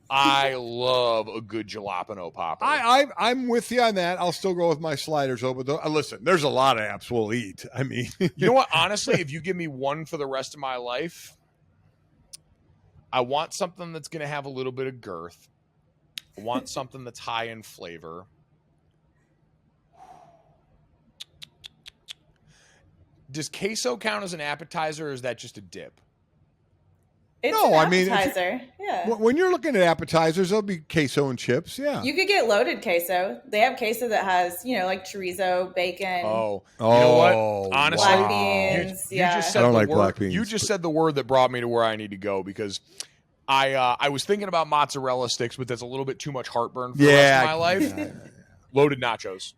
I love a good jalapeno popper. I'm with you on that. I'll still go with my sliders over. Listen, there's a lot of apps we'll eat. I mean, you know what? Honestly, if you give me one for the rest of my life, I want something that's going to have a little bit of girth. I want something that's high in flavor. Does queso count as an appetizer, or is that just a dip? It's an appetizer. Yeah. When you're looking at appetizers, there'll be queso and chips. Yeah. You could get loaded queso. They have queso that has, like chorizo, bacon. Oh, you know what? Honestly, black beans. You just said I don't like word, black beans. You just said the word that brought me to where I need to go, because I was thinking about mozzarella sticks, but that's a little bit too much heartburn for the rest of my life. Loaded nachos.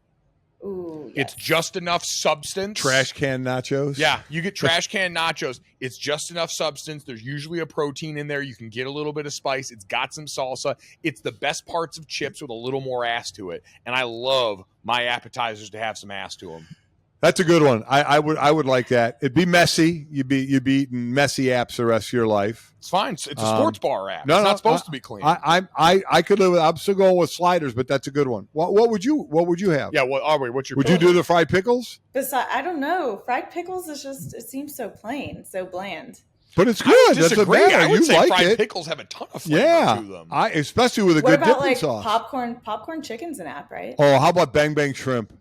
Ooh, yes. It's just enough substance. Trash can nachos. Yeah, you get trash can nachos. It's just enough substance. There's usually a protein in there. You can get a little bit of spice. It's got some salsa. It's the best parts of chips with a little more ass to it. And I love my appetizers to have some ass to them. That's a good one. I would like that. It'd be messy. You'd be eating messy apps the rest of your life. It's fine. It's a sports bar app. No, it's not supposed to be clean. I could live with. I'm still going with sliders, but that's a good one. What would you have? Yeah. Well, Aubrey, what's your? Would you do the fried pickles? I don't know. Fried pickles is just. It seems so plain, so bland. But it's good. That's a great. I would say like fried it. pickles have a ton of flavor to them. Especially with a what good about, dipping sauce. Popcorn chicken's an app, right? Oh, how about bang bang shrimp?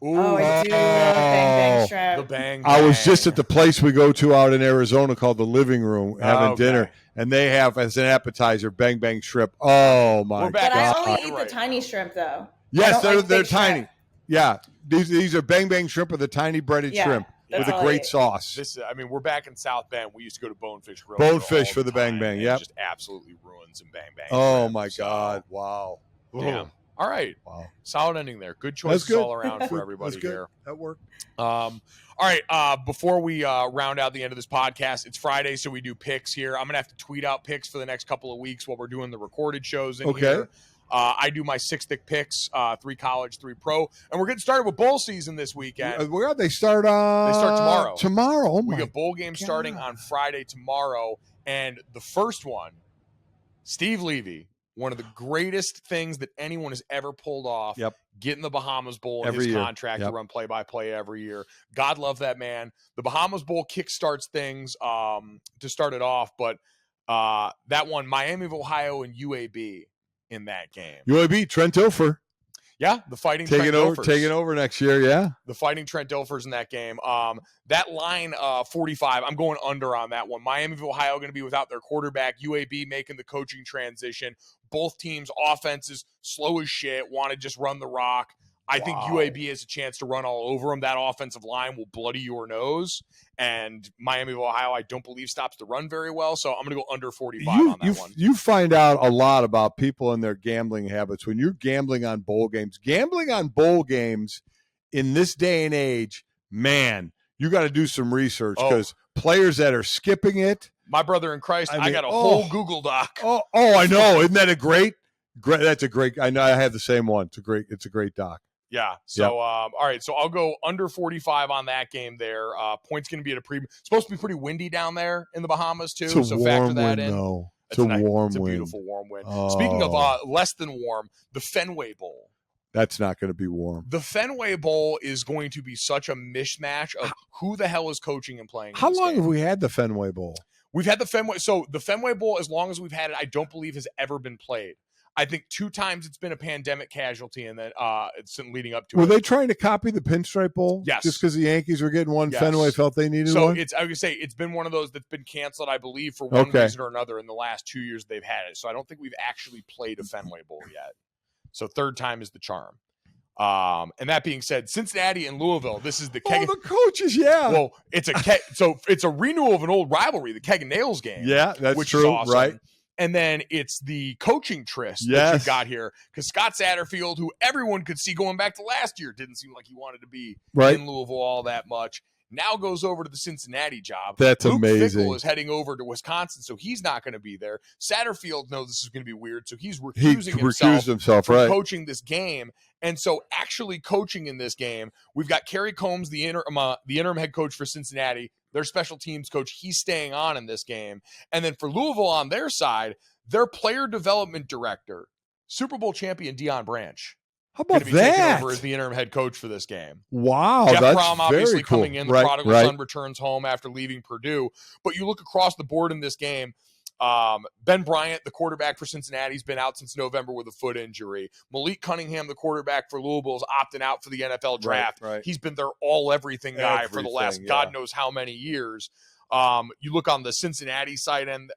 Ooh, I do love bang bang shrimp. The bang. I was just at the place we go to out in Arizona called the Living Room having dinner, and they have as an appetizer bang bang shrimp. Oh my god! But I only eat the tiny shrimp though. Yes, they're tiny. Shrimp. Yeah, these are bang bang shrimp or the tiny breaded shrimp with a great sauce. We're back in South Bend. We used to go to Bonefish Grill. Bonefish for the bang bang. Yeah, just absolutely ruins some bang bang. Oh my god! Wow. Damn. All right. Wow. Solid ending there. Good choices all around for everybody here. That worked. All right. Before we round out the end of this podcast, it's Friday, so we do picks here. I'm going to have to tweet out picks for the next couple of weeks while we're doing the recorded shows in here. I do my 6 thick picks, 3 college, 3 pro. And we're getting started with bowl season this weekend. Where they start? They start tomorrow. Tomorrow. Oh we got bowl games starting on Friday tomorrow. And the first one, Steve Levy one of the greatest things that anyone has ever pulled off. Yep. Getting the Bahamas Bowl in Every his year. contract to run play-by-play every year. God love that man. The Bahamas Bowl kickstarts things to start it off, but that one, Miami of Ohio and UAB in that game. UAB, Trent Dilfer. Yeah, the Fighting taking Trent Dilfers. Taking over next year, yeah. The Fighting Trent Dilfers in that game. That line, 45, I'm going under on that one. Miami of Ohio going to be without their quarterback. UAB making the coaching transition. Both teams' offenses slow as shit, want to just run the rock. I think UAB has a chance to run all over them. That offensive line will bloody your nose. And Miami of Ohio, I don't believe, stops the run very well. So I'm going to go under 45 on that one. You find out a lot about people and their gambling habits when you're gambling on bowl games. Gambling on bowl games in this day and age, man, you got to do some research because players that are skipping it. My brother in Christ, I got a whole Google Doc. I know. Isn't that a great? That's a great. I know. I have the same one. It's a great doc. Yeah. So, all right. So I'll go under 45 on that game there. Points going to be at a It's supposed to be pretty windy down there in the Bahamas too. It's a so warm factor that wind, in. though. It's a beautiful warm wind. Speaking of less than warm, the Fenway Bowl. That's not going to be warm. The Fenway Bowl is going to be such a mishmash of who the hell is coaching and playing. How long have we had the Fenway Bowl? We've had the Fenway. So the Fenway Bowl, as long as we've had it, I don't believe has ever been played. I think 2 times it's been a pandemic casualty, and then it's leading up to it. Were they trying to copy the Pinstripe Bowl? Yes. Just because the Yankees were getting one, Fenway felt they needed one? So I would say it's been one of those that's been canceled, I believe, for one reason or another in the last 2 years they've had it. So I don't think we've actually played a Fenway Bowl yet. So 3rd time is the charm. And that being said, Cincinnati and Louisville, this is the keg. The coaches, yeah. Well, it's a renewal of an old rivalry, the Keg and Nails game. Yeah, that's which true, is awesome. right? And then it's the coaching tryst that you got here. Because Scott Satterfield, who everyone could see going back to last year, didn't seem like he wanted to be in Louisville all that much. Now goes over to the Cincinnati job. That's Luke amazing. Fickell is heading over to Wisconsin, so he's not going to be there. Satterfield knows this is going to be weird, so he's recused himself from coaching this game. And so actually coaching in this game, we've got Kerry Combs, the interim head coach for Cincinnati, their special teams coach. He's staying on in this game. And then for Louisville on their side, their player development director, Super Bowl champion Deion Branch. How about be that? Taking over as the interim head coach for this game. Wow, Jeff that's Brom obviously very cool. coming in. The prodigal son returns home after leaving Purdue. But you look across the board in this game, Ben Bryant, the quarterback for Cincinnati, has been out since November with a foot injury. Malik Cunningham, the quarterback for Louisville, is opting out for the NFL draft. Right. He's been their all-everything guy for the last God knows how many years. You look on the Cincinnati side end,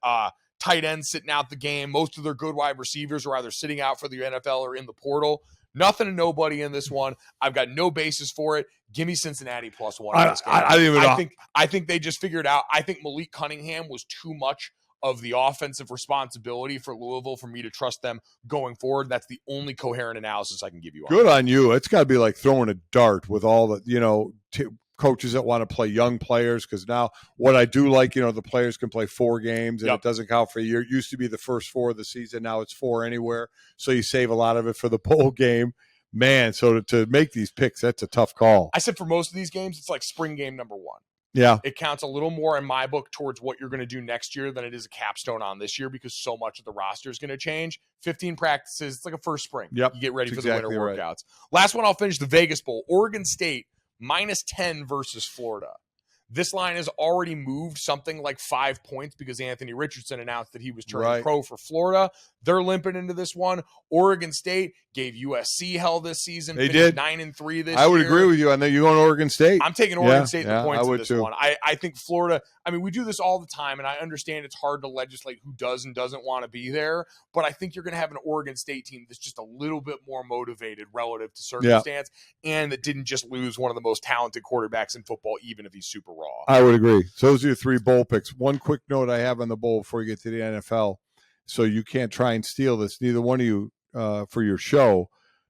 tight end sitting out the game. Most of their good wide receivers are either sitting out for the NFL or in the portal. Nothing and nobody in this one. I've got no basis for it. Give me Cincinnati +1 in this game. I don't even know. I think they just figured out. I think Malik Cunningham was too much of the offensive responsibility for Louisville for me to trust them going forward. That's the only coherent analysis I can give you. Good on you. It's got to be like throwing a dart with all the, coaches that want to play young players, because now what I do like, the players can play 4 games and it doesn't count for a year. It used to be the first 4 of the season. Now it's 4 anywhere. So you save a lot of it for the bowl game. Man, so to make these picks, that's a tough call. I said for most of these games, it's like spring game number 1. Yeah. It counts a little more in my book towards what you're going to do next year than it is a capstone on this year, because so much of the roster is going to change. 15 practices. It's like a first spring. Yep. You get ready for the winter workouts. Last one, I'll finish the Vegas Bowl. Oregon State -10 versus Florida. This line has already moved something like 5 points because Anthony Richardson announced that he was turning pro for Florida. They're limping into this one. Oregon State gave USC hell this season. They did 9-3 this year. I would agree with you. I know you're going to Oregon State. I'm taking Oregon State in the points in this too. one. I think Florida, we do this all the time, and I understand it's hard to legislate who does and doesn't want to be there, but I think you're going to have an Oregon State team that's just a little bit more motivated relative to circumstance, and that didn't just lose one of the most talented quarterbacks in football, even if he's super raw. I would agree. So those are your 3 bowl picks. One quick note I have on the bowl before you get to the NFL, so you can't try and steal this, neither one of you, for your show.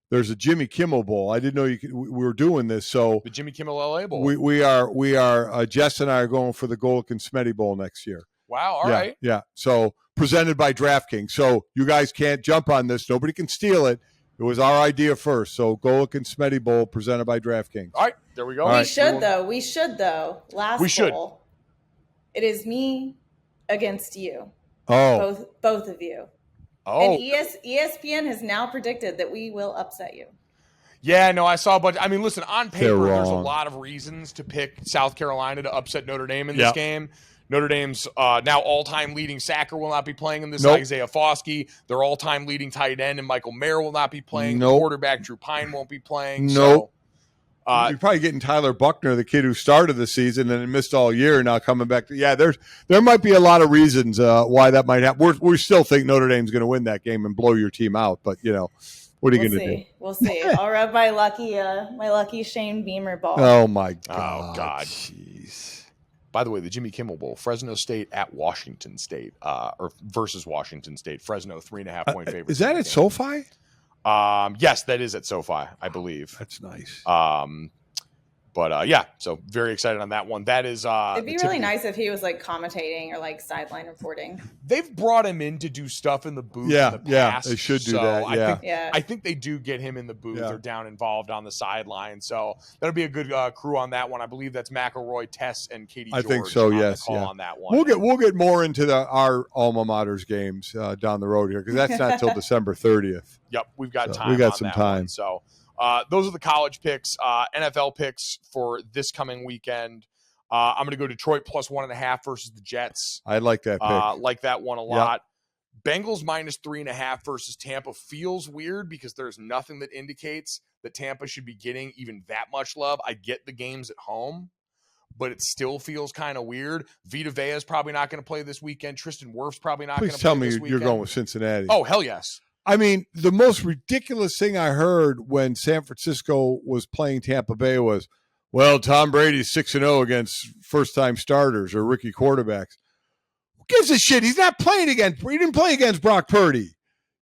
There's a Jimmy Kimmel Bowl. I didn't know we were doing this. So the Jimmy Kimmel LA Bowl. We are. Jess and I are going for the Golic and Smetty Bowl next year. Wow. All right. Yeah. So presented by DraftKings. So you guys can't jump on this. Nobody can steal it. It was our idea first. So Golic and Smetty Bowl presented by DraftKings. All right. There we go. We should though. Bowl. It is me against you. Oh. Both of you. And ESPN has now predicted that we will upset you. Yeah, no, I saw a bunch. I mean, listen, on paper, there's a wrong. lot of reasons to pick South Carolina to upset Notre Dame in this game. Notre Dame's now all-time leading sacker will not be playing in this. Isaiah Foskey, their all-time leading tight end, and Michael Mayer will not be playing. The quarterback, Drew Pine, won't be playing. So, you're probably getting Tyler Buckner, the kid who started the season and missed all year, now coming back. There might be a lot of reasons why that might happen. We still think Notre Dame's going to win that game and blow your team out, but what are you going to do? We'll see. I'll rub my lucky Shane Beamer ball. Oh my God! Oh God! Jeez. By the way, the Jimmy Kimmel Bowl, Fresno State at Washington State, or versus Washington State. Fresno 3.5 point favorite. Is that at SoFi? Yes, that is at SoFi, I believe. That's nice. But so very excited on that one. That is it'd be really nice if he was like commentating or like sideline reporting. They've brought him in to do stuff in the booth in the past. Yeah, they should do that. I think they do get him in the booth or down involved on the sideline. So that'll be a good crew on that one. I believe that's McElroy, Tess, and Katie George. I think so, yes. On that one. We'll get more into our alma mater's games down the road here because that's not till December 30th. Yep, we've got time. We got some time. So those are the college picks. NFL picks for this coming weekend. I'm going to go Detroit plus 1.5 versus the Jets. I like that pick. Like that one a lot. Bengals minus 3.5 versus Tampa feels weird because there's nothing that indicates that Tampa should be getting even that much love. I get the games at home, but it still feels kind of weird. Vita Vea is probably not going to play this weekend. Tristan Wirf's probably not going to play this weekend. Please tell me you're going with Cincinnati. Oh, hell yes. I mean, the most ridiculous thing I heard when San Francisco was playing Tampa Bay was, well, Tom Brady's 6-0 against first-time starters or rookie quarterbacks. Who gives a shit? He's not playing against – he didn't play against Brock Purdy.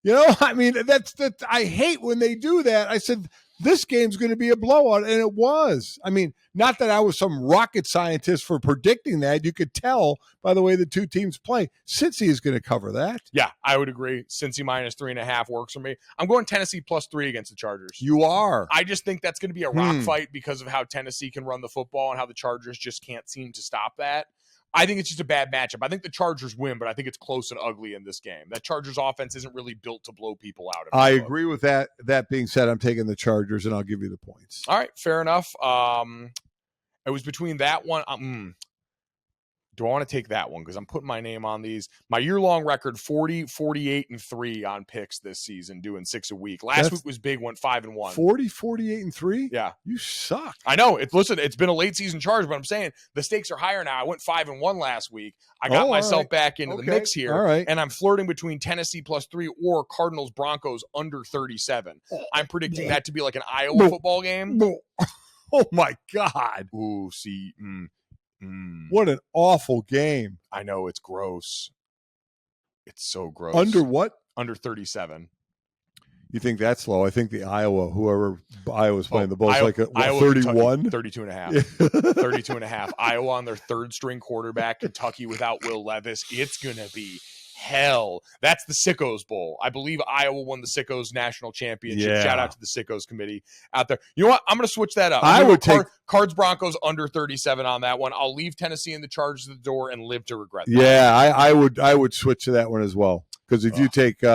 I mean, that's I hate when they do that. I said, this game's going to be a blowout, and it was. I mean, not that I was some rocket scientist for predicting that. You could tell by the way the two teams play. Cincy is going to cover that. Yeah, I would agree. Cincy minus 3.5 works for me. I'm going Tennessee plus 3 against the Chargers. You are. I just think that's going to be a rock fight because of how Tennessee can run the football and how the Chargers just can't seem to stop that. I think it's just a bad matchup. I think the Chargers win, but I think it's close and ugly in this game. That Chargers offense isn't really built to blow people out. I agree with that. That being said, I'm taking the Chargers, and I'll give you the points. All right, fair enough. It was between that one. Do I want to take that one? Because I'm putting my name on these. My year-long record, 40, 48, and 3 on picks this season, doing 6 a week. Last week was big, went 5-1. 40, 48, and 3? Yeah. You suck. I know. Listen, it's been a late season charge, but I'm saying the stakes are higher now. I went 5-1 last week. I got myself back into the mix here. All right. And I'm flirting between Tennessee plus 3 or Cardinals Broncos under 37. I'm predicting that to be like an Iowa football game. Oh, my God. Ooh, see. What an awful game. I know, it's gross. It's so gross. Under what? Under 37. You think that's low? I think whoever Iowa's playing the Bulls, like a 31? 32 and a half. 32 and a half. Iowa on their third string quarterback, Kentucky without Will Levis. It's going to be hell. That's the Sickos Bowl. I believe Iowa won the Sickos National Championship. Yeah. Shout out to the Sickos committee out there. You know what? I'm going to switch that up. I would take Cards Broncos under 37 on that one. I'll leave Tennessee and the Chargers at the door and live to regret that. Yeah, I would switch to that one as well. Because if you take who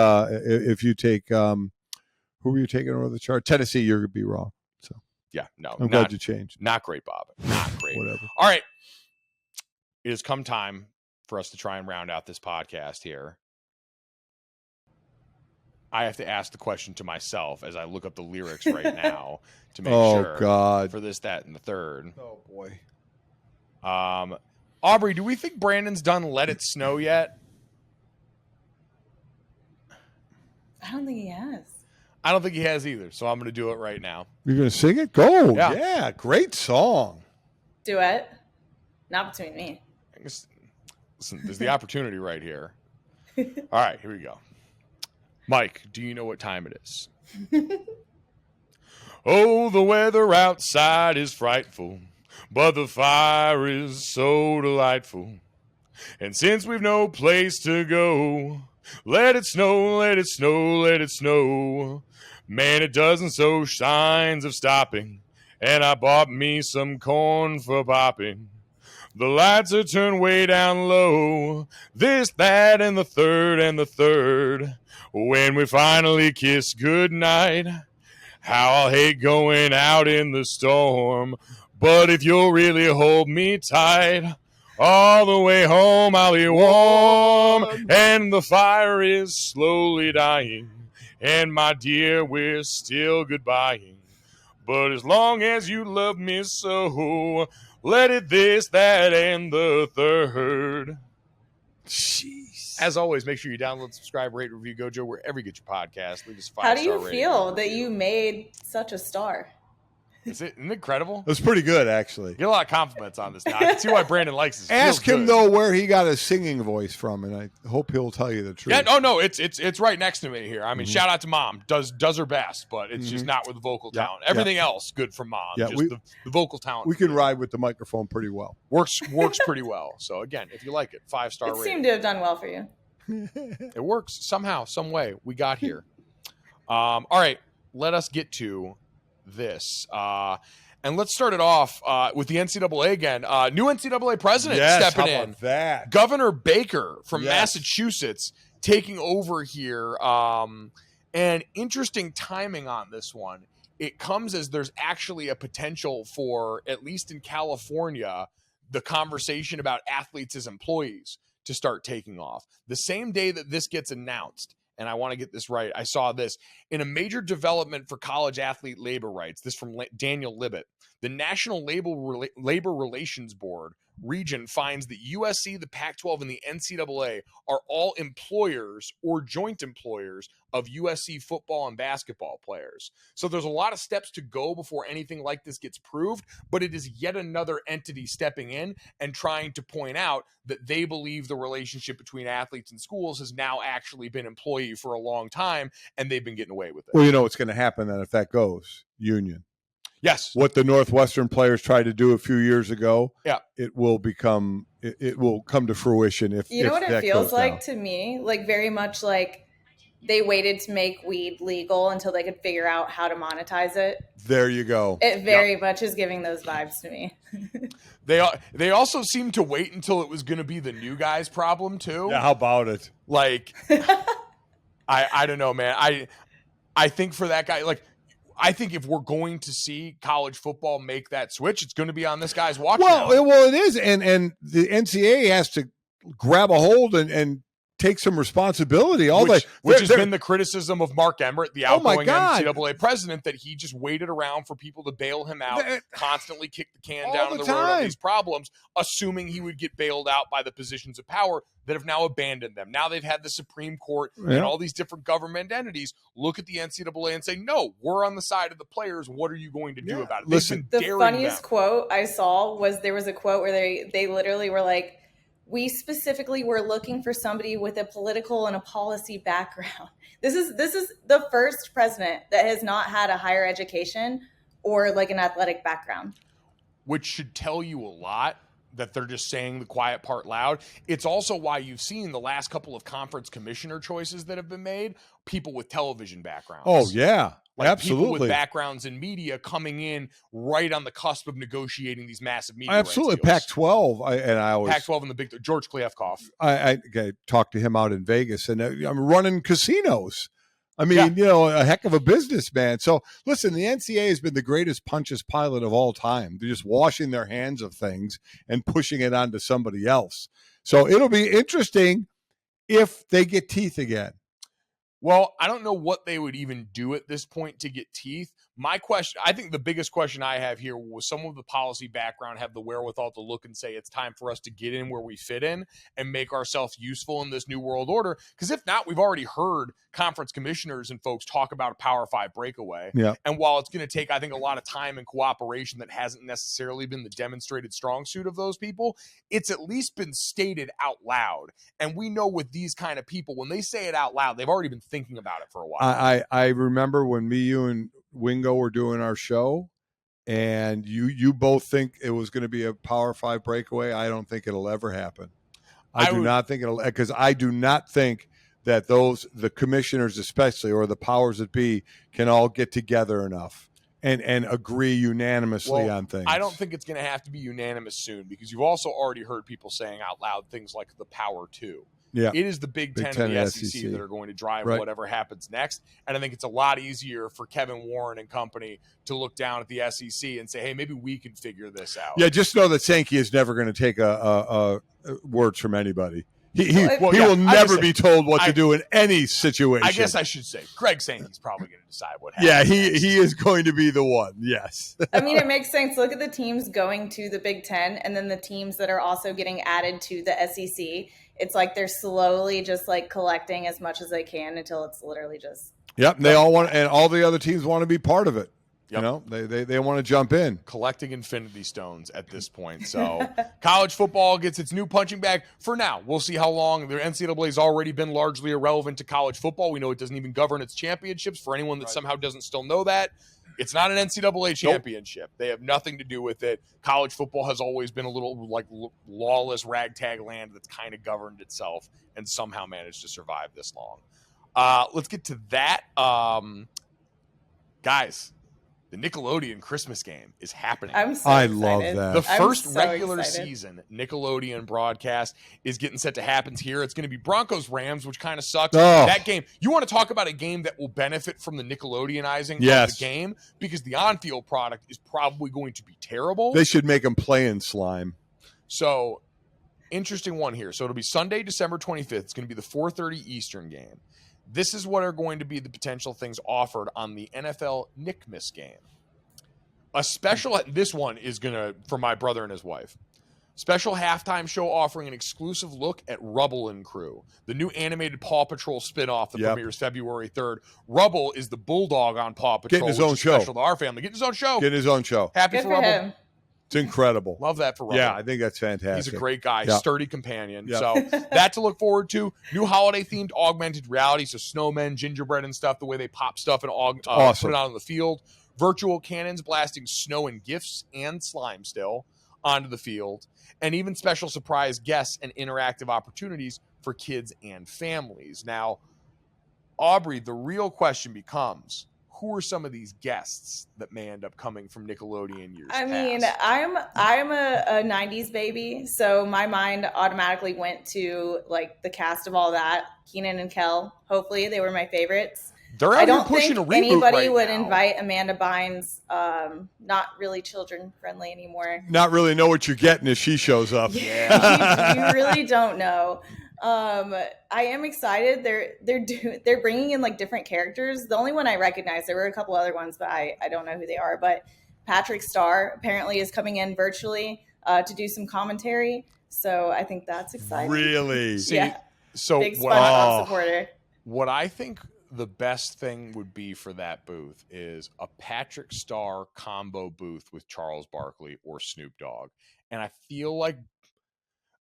were you taking over the chart? Tennessee, you're going to be wrong. So yeah, no. I'm glad you changed. Not great, Bob. Not great. Whatever. All right. It has come time for us to try and round out this podcast here. I have to ask the question to myself as I look up the lyrics right now to make sure. Oh, God. For this, that, and the third. Oh, boy. Aubrey, do we think Brandon's done Let It Snow yet? I don't think he has. I don't think he has either, so I'm going to do it right now. You're going to sing it? Go. Yeah. Yeah, great song. Duet. Not between me. Listen, there's the opportunity right here. All right, here we go. Mike, do you know what time it is? Oh, the weather outside is frightful, but the fire is so delightful. And since we've no place to go, let it snow, let it snow, let it snow. Man, it doesn't show signs of stopping, and I bought me some corn for popping. The lights are turned way down low. This, that, and the third, and the third. When we finally kiss goodnight, how I'll hate going out in the storm. But if you'll really hold me tight, all the way home I'll be warm. And the fire is slowly dying. And my dear, we're still goodbying. But as long as you love me so, let it this, that, and the third. Jeez. As always, make sure you download, subscribe, rate, review Gojo wherever you get your podcast. Leave us a 5-star How do you rating. feel that you made such a star? Isn't it incredible? That's pretty good, actually. Get a lot of compliments on this now. I can see why Brandon likes this. Ask Feels him, good. though, where he got his singing voice from, and I hope he'll tell you the truth. Yeah, no, it's right next to me here. I mean, shout out to Mom. Does her best, but it's just not with the vocal talent. Everything else good from Mom. Yeah, just the vocal talent. We can ride with the microphone pretty well. Works pretty well. So again, if you like it, 5-star It rating. seemed to have done well for you. It works somehow, some way. We got here. All right, let us get to this. And let's start it off with the NCAA again. New NCAA president stepping how in. about that? Governor Baker from Yes. Massachusetts taking over here. And interesting timing on this one. It comes as there's actually a potential for, at least in California, the conversation about athletes as employees to start taking off. The same day that this gets announced, and I want to get this right, I saw this, in a major development for college athlete labor rights, this from Daniel Libet, the National Labor Relations Board region finds that USC, the Pac-12, and the NCAA are all employers or joint employers of USC football and basketball players. So there's a lot of steps to go before anything like this gets proved, but it is yet another entity stepping in and trying to point out that they believe the relationship between athletes and schools has now actually been employee for a long time, and they've been getting away with it. Well, you know what's going to happen then if that goes? Union. Yes. What the Northwestern players tried to do a few years ago, Yeah. it will become it will come to fruition if You know if what that it feels goes like down. to me? Like very much like they waited to make weed legal until they could figure out how to monetize it. There you go. It very much is giving those vibes to me. They also seemed to wait until it was going to be the new guy's problem too. Yeah, how about it? Like, I don't know, man. I think for that guy, like, I think if we're going to see college football make that switch, it's going to be on this guy's watch. Well, now. it is, and the NCAA has to grab a hold and take some responsibility. Which has been the criticism of Mark Emmert, the outgoing God. NCAA president, that he just waited around for people to bail him out, constantly kick the can all down the the road on time. these problems, assuming he would get bailed out by the positions of power that have now abandoned them. Now they've had the Supreme Court and all these different government entities look at the NCAA and say, no, we're on the side of the players. What are you going to do about it? Listen, The funniest quote I saw was there was a quote where they literally were like, we specifically were looking for somebody with a political and a policy background. This is the first president that has not had a higher education or like an athletic background. Which should tell you a lot that they're just saying the quiet part loud. It's also why you've seen the last couple of conference commissioner choices that have been made, people with television backgrounds. Oh, yeah. Like Absolutely. people with backgrounds in media coming in right on the cusp of negotiating these massive media Absolutely. rights deals. Pac-12, Pac-12 and the big George Kliavkoff. I talked to him out in Vegas, and I'm running casinos. I mean, a heck of a businessman. So, listen, the NCAA has been the greatest Pontius Pilate of all time. They're just washing their hands of things and pushing it onto somebody else. So, it'll be interesting if they get teeth again. Well, I don't know what they would even do at this point to get teeth. My question, I think the biggest question I have here was someone with the policy background have the wherewithal to look and say it's time for us to get in where we fit in and make ourselves useful in this new world order. Because if not, we've already heard conference commissioners and folks talk about a Power 5 breakaway. Yeah. And while it's going to take, I think, a lot of time and cooperation that hasn't necessarily been the demonstrated strong suit of those people, it's at least been stated out loud. And we know with these kind of people, when they say it out loud, they've already been thinking about it for a while. I remember when you and Wingo were doing our show, and you both think it was going to be a Power 5 breakaway. I don't think it'll ever happen. I do not think it'll, because I do not think that the commissioners especially, or the powers that be, can all get together enough and agree unanimously on things. I don't think it's going to have to be unanimous soon, because you've also already heard people saying out loud things like the Power 2. Yeah. It is the Big Ten and the SEC that are going to drive whatever happens next. And I think it's a lot easier for Kevin Warren and company to look down at the SEC and say, hey, maybe we can figure this out. Yeah, just know that Sankey is never going to take a words from anybody. He will never be told what to do in any situation. I guess I should say Greg Sankey's probably going to decide what happens. Yeah, he is going to be the one. Yes. I mean, it makes sense. Look at the teams going to the Big Ten and then the teams that are also getting added to the SEC. It's like they're slowly just like collecting as much as they can until it's literally just. Yep. They all want, and all the other teams want to be part of it. Yep. You know, they want to jump in. Collecting infinity stones at this point. So college football gets its new punching bag for now. We'll see how long. The NCAA has already been largely irrelevant to college football. We know it doesn't even govern its championships. For anyone that somehow doesn't still know that, it's not an NCAA championship. Nope. They have nothing to do with it. College football has always been a little like lawless ragtag land that's kind of governed itself and somehow managed to survive this long. Let's get to that. Guys, the Nickelodeon Christmas game is happening. I love that. The first regular season Nickelodeon broadcast is getting set to happen here. It's going to be Broncos-Rams, which kind of sucks. That game, you want to talk about a game that will benefit from the Nickelodeonizing of the game, because the on-field product is probably going to be terrible. They should make them play in slime. So, interesting one here. So it'll be Sunday, December 25th. It's going to be the 4:30 Eastern game. This is what are going to be the potential things offered on the NFL Nickmas game. A special, this one is going to, for my brother and his wife. Special halftime show offering an exclusive look at Rubble and Crew, the new animated Paw Patrol spinoff that premieres February 3rd. Rubble is the bulldog on Paw Patrol. Getting his own show. Special to our family. Getting his own show. Getting his own show. Happy for Rubble. Him. It's incredible. Love that for Rubble. Yeah, I think that's fantastic. He's a great guy, sturdy companion. So that to look forward to. New holiday-themed augmented reality, so snowmen, gingerbread and stuff, the way they pop stuff and put it out on the field. Virtual cannons blasting snow and gifts and slime still onto the field. And even special surprise guests and interactive opportunities for kids and families. Now, Aubrey, the real question becomes, who are some of these guests that may end up coming from Nickelodeon years past? I mean, I'm a 90s baby, so my mind automatically went to like the cast of all that. Keenan and Kel, hopefully they were my favorites. I don't think anybody would invite Amanda Bynes. Not really children friendly anymore. Not really know what you're getting as she shows up. Yeah, you really don't know. I am excited. They're bringing in like different characters. The only one I recognize, there were a couple other ones, but I don't know who they are. But Patrick Starr apparently is coming in virtually to do some commentary. So I think that's exciting. Really? Yeah. So big SpongeBob supporter. What I think the best thing would be for that booth is a Patrick Starr combo booth with Charles Barkley or Snoop Dogg. And I feel like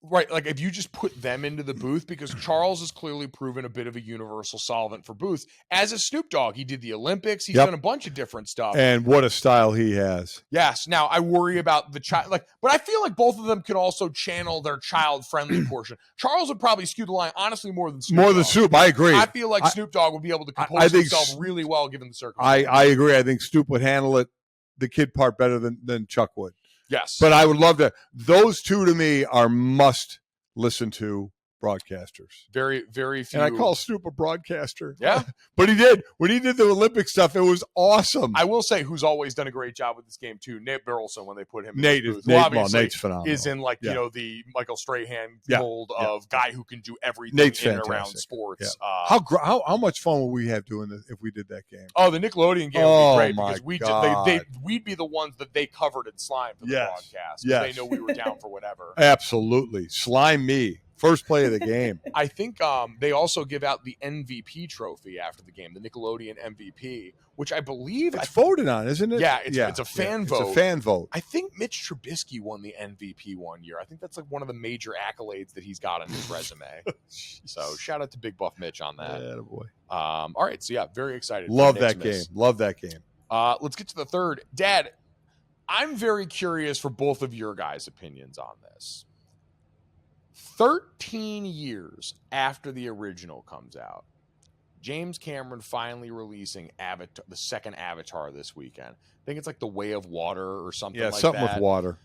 like if you just put them into the booth, because Charles has clearly proven a bit of a universal solvent for booths, as is Snoop Dogg. He did the Olympics. He's done a bunch of different stuff. And what a style he has. Yes. Now I worry about the child, but I feel like both of them could also channel their child-friendly portion. Charles would probably skew the line, honestly, more than Snoop Dogg. More than Snoop, I agree. I feel like Snoop Dogg would be able to compose himself really well given the circumstances. I agree. I think Snoop would handle the kid part better than Chuck would. Yes. But I would love to. Those two to me are must listen to broadcasters. Very, very few. And I call Snoop a broadcaster. Yeah. But he did. When he did the Olympic stuff, it was awesome. I will say who's always done a great job with this game, too. Nate Burleson, when they put him in the booth. Nate's phenomenal. Is in, the Michael Strahan mold of guy who can do everything in and around sports. Yeah. How much fun would we have doing this if we did that game? Oh, the Nickelodeon game would be great, because God. we'd be the ones that they covered in slime for the broadcast. They know we were down for whatever. Absolutely. Slime me. First play of the game. I think they also give out the MVP trophy after the game, the Nickelodeon MVP, which I believe it's voted on, isn't it? Yeah, it's a fan vote. It's a fan vote. I think Mitch Trubisky won the MVP one year. I think that's like one of the major accolades that he's got on his resume. So shout out to Big Buff Mitch on that. Yeah, boy. All right, so very excited. Love that game. Love that game. Let's get to the third. Dad, I'm very curious for both of your guys' opinions on this. 13 years after the original comes out, James Cameron finally releasing Avatar, the second Avatar this weekend. I think it's like The Way of Water or something like that. Yeah, something with water.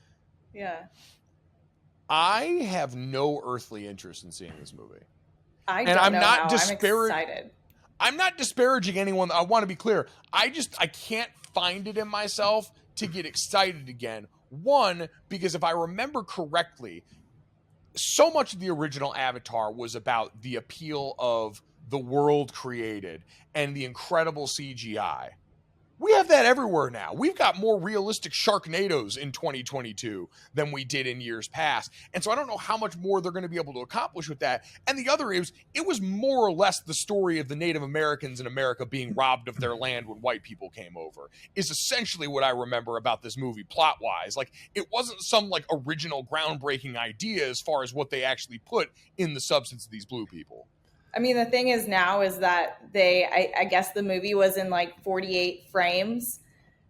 Yeah. I have no earthly interest in seeing this movie. I'm excited. I'm not disparaging anyone. I want to be clear. I can't find it in myself to get excited again. One, because if I remember correctly, so much of the original Avatar was about the appeal of the world created and the incredible CGI. We have that everywhere now. We've got more realistic Sharknadoes in 2022 than we did in years past. And so I don't know how much more they're going to be able to accomplish with that. And the other is, it was more or less the story of the Native Americans in America being robbed of their land when white people came over, is essentially what I remember about this movie plot-wise. Like, it wasn't some like original groundbreaking idea as far as what they actually put in the substance of these blue people. I mean, the thing is now is that I guess the movie was in like 48 frames.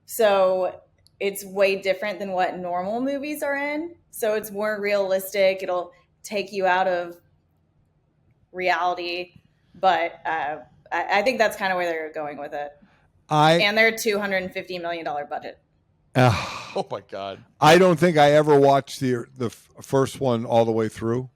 So it's way different than what normal movies are in. So it's more realistic. It'll take you out of reality. But I think that's kind of where they're going with it. And their $250 million budget. Oh, my God. I don't think I ever watched the first one all the way through.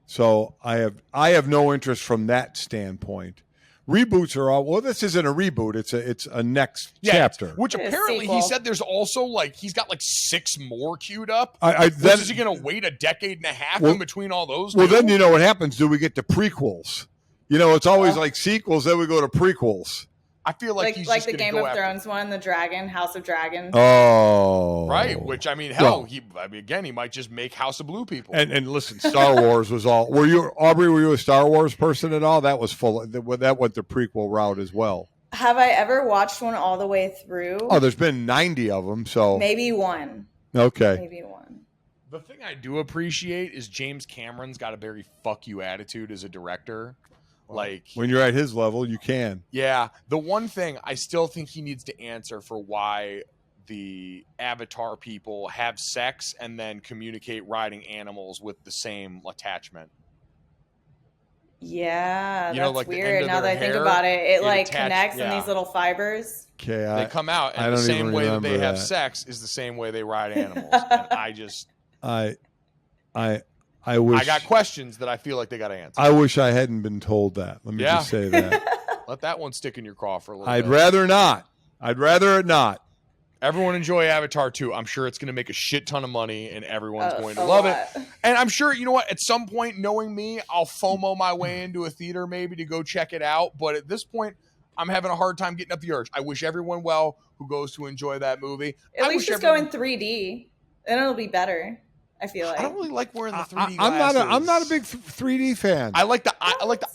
So I have no interest from that standpoint. Reboots are all, well, this isn't a reboot. It's a next chapter. Which apparently he said there's also like, he's got like 6 more queued up. Is he going to wait a decade and a half in between all those? Well, then you know what happens. Do we get to prequels? You know, it's always like sequels, then we go to prequels. I feel like he's like just the Game of Thrones one, the Dragon, House of Dragons. Oh, right. Which I mean, hell, he might just make House of Blue people. And listen, Star Wars was all. Were you, Aubrey? Were you a Star Wars person at all? That was full. That went the prequel route as well. Have I ever watched one all the way through? Oh, there's been 90 of them. So maybe one. Okay. Maybe one. The thing I do appreciate is James Cameron's got a very fuck you attitude as a director. Like, when you're at his level, you can. Yeah. The one thing I still think he needs to answer for why the Avatar people have sex and then communicate riding animals with the same attachment. Yeah, that's like weird. Now that I think about it, it like connects in these little fibers. Okay, they come out, and the same way that they have sex is the same way they ride animals. And I wish, I got questions that I feel like they got to answer. I wish I hadn't been told that. Let me just say that. Let that one stick in your craw for a little bit. I'd rather not. I'd rather it not. Everyone enjoy Avatar 2. I'm sure it's going to make a shit ton of money, and everyone's going to love it. And I'm sure, you know what, at some point, knowing me, I'll FOMO my way into a theater maybe to go check it out. But at this point, I'm having a hard time getting up the urge. I wish everyone well who goes to enjoy that movie. At least just go in 3D, and it'll be better. I feel like I don't really like wearing the 3D glasses. I'm not a big 3D fan. I like the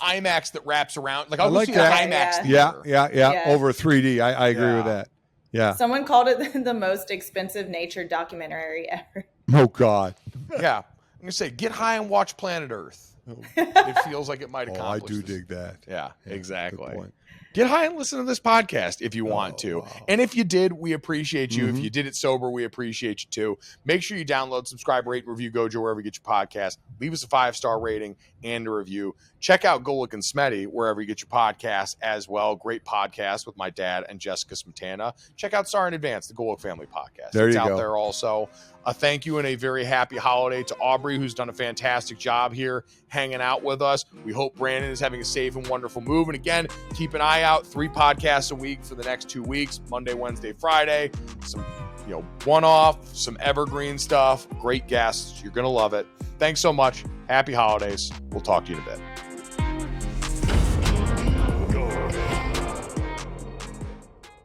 IMAX that wraps around. Like, I like that IMAX theater. Yeah. Over 3D. I agree with that. Yeah. Someone called it the most expensive nature documentary ever. Oh God. Yeah. I'm gonna say, get high and watch Planet Earth. It feels like it might accomplish. I do dig that. Yeah, exactly. Good point. Get high and listen to this podcast if you want to. Wow. And if you did, we appreciate you. If you did it sober, we appreciate you too. Make sure you download, subscribe, rate, review Gojo wherever you get your podcast. Leave us a 5-star rating and a review. Check out Golic and Smetty wherever you get your podcast as well. Great podcast with my dad and Jessica Smetana. Check out Star in Advance, the Golic Family Podcast. It's out there also. A thank you and a very happy holiday to Aubrey, who's done a fantastic job here hanging out with us. We hope Brandon is having a safe and wonderful move. And again, keep an eye out. 3 podcasts a week for the next 2 weeks, Monday, Wednesday, Friday. Some one-off, some evergreen stuff. Great guests. You're going to love it. Thanks so much. Happy holidays. We'll talk to you in a bit.